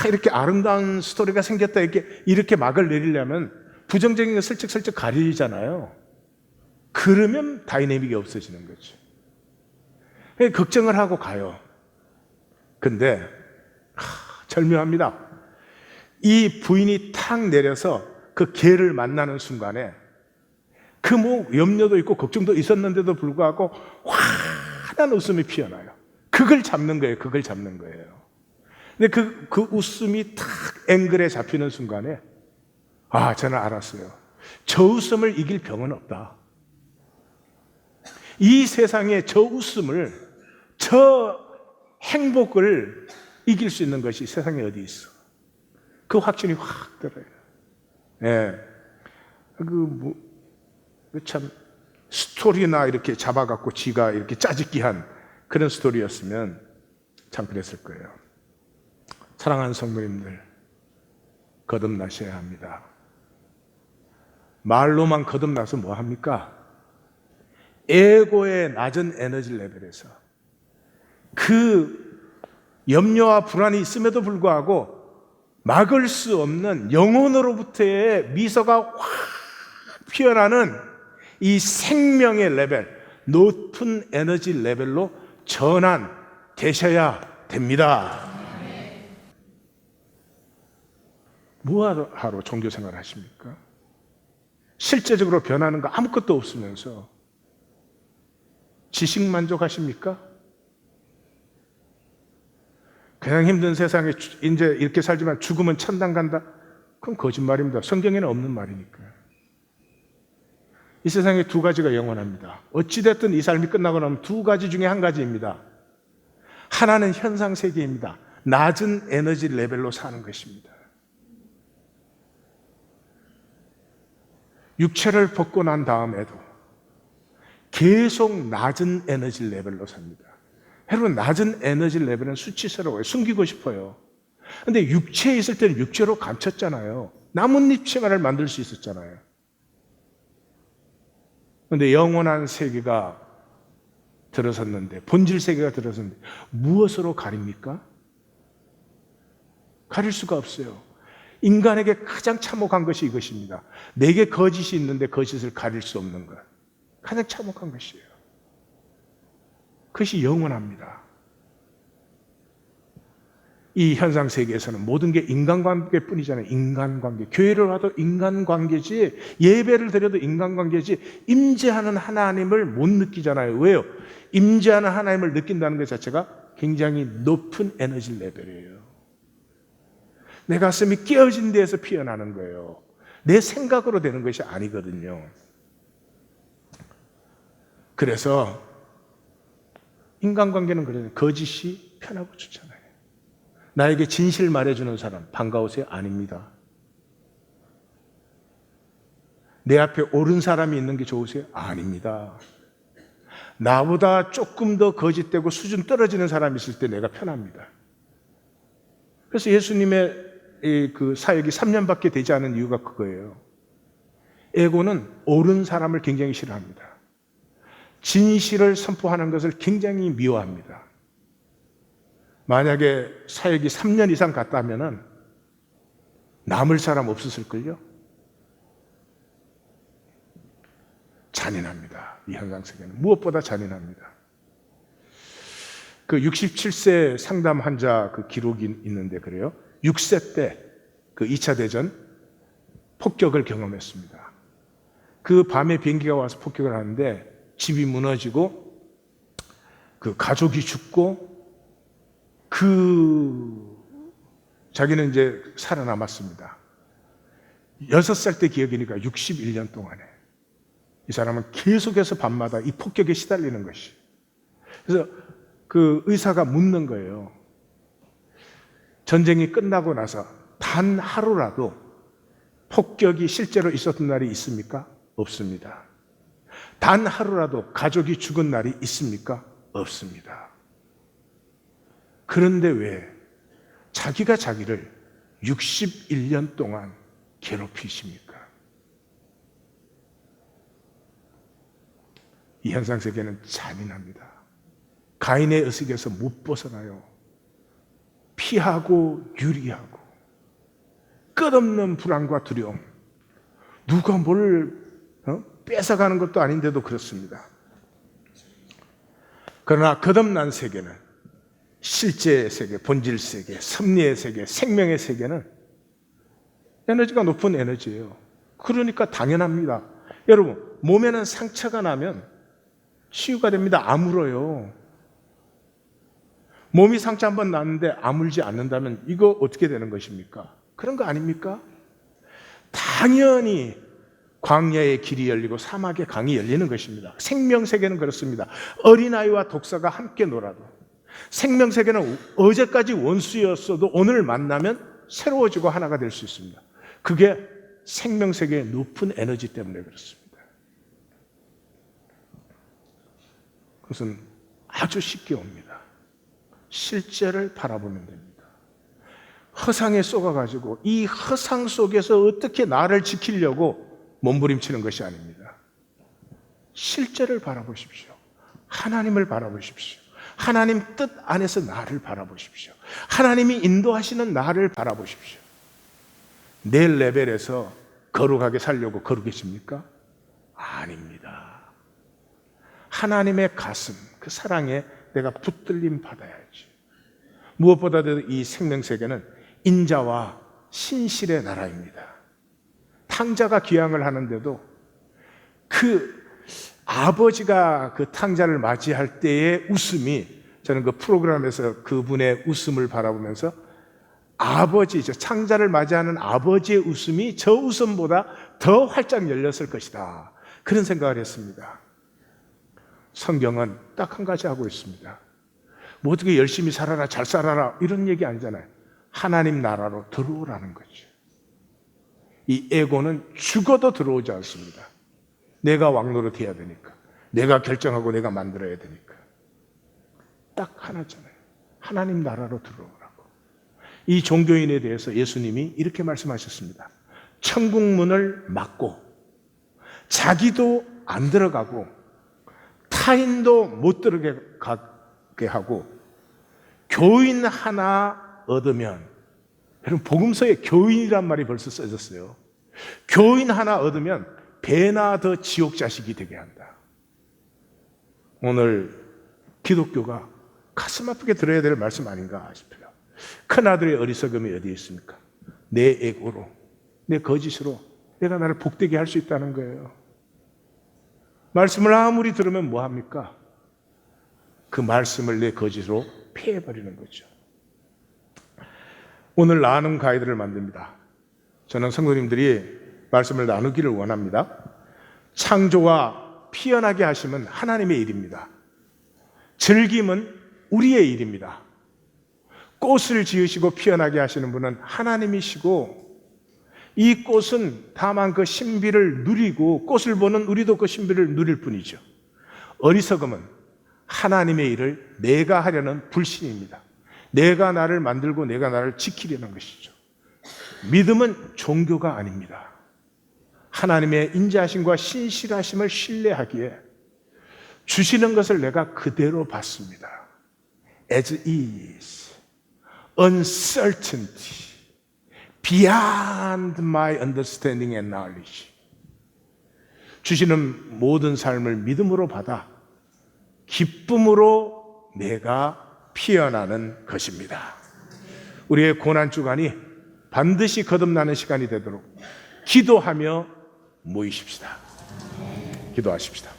이렇게 아름다운 스토리가 생겼다 이렇게 막을 내리려면 부정적인 거 슬쩍슬쩍 가리잖아요. 그러면 다이내믹이 없어지는 거죠. 걱정을 하고 가요. 근데 절묘합니다. 이 부인이 탁 내려서 그 개를 만나는 순간에 그 염려도 있고 걱정도 있었는데도 불구하고 환한 웃음이 피어나요. 그걸 잡는 거예요. 근데 그 웃음이 탁 앵글에 잡히는 순간에 저는 알았어요. 저 웃음을 이길 병은 없다. 이 세상에 저 웃음을, 저 행복을 이길 수 있는 것이 세상에 어디 있어. 그 확신이 확 들어요. 참 스토리나 이렇게 잡아갖고 지가 이렇게 짜집기한 그런 스토리였으면 참 그랬을 거예요. 사랑하는 성도님들, 거듭나셔야 합니다. 말로만 거듭나서 뭐 합니까? 에고의 낮은 에너지 레벨에서 그 염려와 불안이 있음에도 불구하고 막을 수 없는 영혼으로부터의 미소가 확 피어나는 이 생명의 레벨, 높은 에너지 레벨로 전환되셔야 됩니다. 뭐하러 종교생활 하십니까? 실제적으로 변하는 거 아무것도 없으면서 지식 만족하십니까? 그냥 힘든 세상에 이제 이렇게 살지만 죽으면 천당 간다? 그건 거짓말입니다. 성경에는 없는 말이니까요. 이 세상에 두 가지가 영원합니다. 어찌됐든 이 삶이 끝나고 나면 두 가지 중에 한 가지입니다. 하나는 현상 세계입니다. 낮은 에너지 레벨로 사는 것입니다. 육체를 벗고 난 다음에도 계속 낮은 에너지 레벨로 삽니다. 여러분, 낮은 에너지 레벨은 수치스러워요. 숨기고 싶어요. 근데 육체에 있을 때는 육체로 감췄잖아요. 나뭇잎 치마를 만들 수 있었잖아요. 근데 영원한 세계가 들어섰는데, 본질 세계가 들어섰는데 무엇으로 가립니까? 가릴 수가 없어요. 인간에게 가장 참혹한 것이 이것입니다. 내게 거짓이 있는데 거짓을 가릴 수 없는 것. 가장 참혹한 것이에요. 그것이 영원합니다. 이 현상 세계에서는 모든 게 인간관계뿐이잖아요. 인간관계. 교회를 와도 인간관계지, 예배를 드려도 인간관계지, 임재하는 하나님을 못 느끼잖아요. 왜요? 임재하는 하나님을 느낀다는 것 자체가 굉장히 높은 에너지 레벨이에요. 내 가슴이 깨어진 데에서 피어나는 거예요. 내 생각으로 되는 것이 아니거든요. 그래서 인간관계는 그래요. 거짓이 편하고 좋잖아요. 나에게 진실 말해주는 사람 반가우세요? 아닙니다. 내 앞에 옳은 사람이 있는 게 좋으세요? 아닙니다. 나보다 조금 더 거짓되고 수준 떨어지는 사람이 있을 때 내가 편합니다. 그래서 예수님의 그 사역이 3년밖에 되지 않은 이유가 그거예요. 에고는 옳은 사람을 굉장히 싫어합니다. 진실을 선포하는 것을 굉장히 미워합니다. 만약에 사역이 3년 이상 갔다 하면은 남을 사람 없었을걸요? 잔인합니다. 이 현상세계는 무엇보다 잔인합니다. 그 67세 상담 환자 그 기록이 있는데 그래요. 6세 때 그 2차 대전 폭격을 경험했습니다. 그 밤에 비행기가 와서 폭격을 하는데 집이 무너지고 그 가족이 죽고 자기는 이제 살아남았습니다. 6살 때 기억이니까 61년 동안에 이 사람은 계속해서 밤마다 이 폭격에 시달리는 것이. 그래서 그 의사가 묻는 거예요. 전쟁이 끝나고 나서 단 하루라도 폭격이 실제로 있었던 날이 있습니까? 없습니다. 단 하루라도 가족이 죽은 날이 있습니까? 없습니다. 그런데 왜 자기가 자기를 61년 동안 괴롭히십니까? 이 현상세계는 잔인합니다. 가인의 의식에서 못 벗어나요. 피하고 유리하고 끝없는 불안과 두려움. 누가 뭘 뺏어가는 것도 아닌데도 그렇습니다. 그러나 거듭난 세계는 실제의 세계, 본질 세계, 섭리의 세계, 생명의 세계는 에너지가 높은 에너지예요. 그러니까 당연합니다. 여러분, 몸에는 상처가 나면 치유가 됩니다. 아물어요. 몸이 상처 한번 났는데 아물지 않는다면 이거 어떻게 되는 것입니까? 그런 거 아닙니까? 당연히 광야의 길이 열리고 사막의 강이 열리는 것입니다. 생명세계는 그렇습니다. 어린아이와 독사가 함께 놀아도 생명세계는 어제까지 원수였어도 오늘 만나면 새로워지고 하나가 될 수 있습니다. 그게 생명세계의 높은 에너지 때문에 그렇습니다. 그것은 아주 쉽게 옵니다. 실제를 바라보면 됩니다. 허상에 쏘가가지고 이 허상 속에서 어떻게 나를 지키려고 몸부림치는 것이 아닙니다. 실제를 바라보십시오. 하나님을 바라보십시오. 하나님 뜻 안에서 나를 바라보십시오. 하나님이 인도하시는 나를 바라보십시오. 내 레벨에서 거룩하게 살려고 거룩해집니까? 아닙니다. 하나님의 가슴, 그 사랑에 내가 붙들림 받아야지. 무엇보다도 이 생명세계는 인자와 신실의 나라입니다. 탕자가 귀향을 하는데도 그 아버지가 그 탕자를 맞이할 때의 웃음이, 저는 그 프로그램에서 그분의 웃음을 바라보면서 아버지죠, 탕자를 맞이하는 아버지의 웃음이 저 웃음보다 더 활짝 열렸을 것이다, 그런 생각을 했습니다. 성경은 딱 한 가지 하고 있습니다. 뭐 어떻게 열심히 살아라, 잘 살아라 이런 얘기 아니잖아요. 하나님 나라로 들어오라는 거죠. 이 에고는 죽어도 들어오지 않습니다. 내가 왕노릇 해야 되니까. 내가 결정하고 내가 만들어야 되니까. 딱 하나잖아요. 하나님 나라로 들어오라고. 이 종교인에 대해서 예수님이 이렇게 말씀하셨습니다. 천국 문을 막고 자기도 안 들어가고 타인도 못 들어가게 하고 교인 하나 얻으면, 여러분 복음서에 교인이란 말이 벌써 써졌어요. 교인 하나 얻으면 배나 더 지옥 자식이 되게 한다. 오늘 기독교가 가슴 아프게 들어야 될 말씀 아닌가 싶어요. 큰아들의 어리석음이 어디에 있습니까? 내 에고로, 내 거짓으로 내가 나를 복되게 할 수 있다는 거예요. 말씀을 아무리 들으면 뭐합니까? 그 말씀을 내 거짓으로 패해버리는 거죠. 오늘 나눔 가이드를 만듭니다. 저는 성도님들이 말씀을 나누기를 원합니다. 창조와 피어나게 하심은 하나님의 일입니다. 즐김은 우리의 일입니다. 꽃을 지으시고 피어나게 하시는 분은 하나님이시고, 이 꽃은 다만 그 신비를 누리고 꽃을 보는 우리도 그 신비를 누릴 뿐이죠. 어리석음은 하나님의 일을 내가 하려는 불신입니다. 내가 나를 만들고 내가 나를 지키려는 것이죠. 믿음은 종교가 아닙니다. 하나님의 인자하심과 신실하심을 신뢰하기에 주시는 것을 내가 그대로 받습니다. As is, uncertainty, beyond my understanding and knowledge. 주시는 모든 삶을 믿음으로 받아 기쁨으로 내가 피어나는 것입니다. 우리의 고난 주간이 반드시 거듭나는 시간이 되도록 기도하며 모이십시다. 기도하십시다.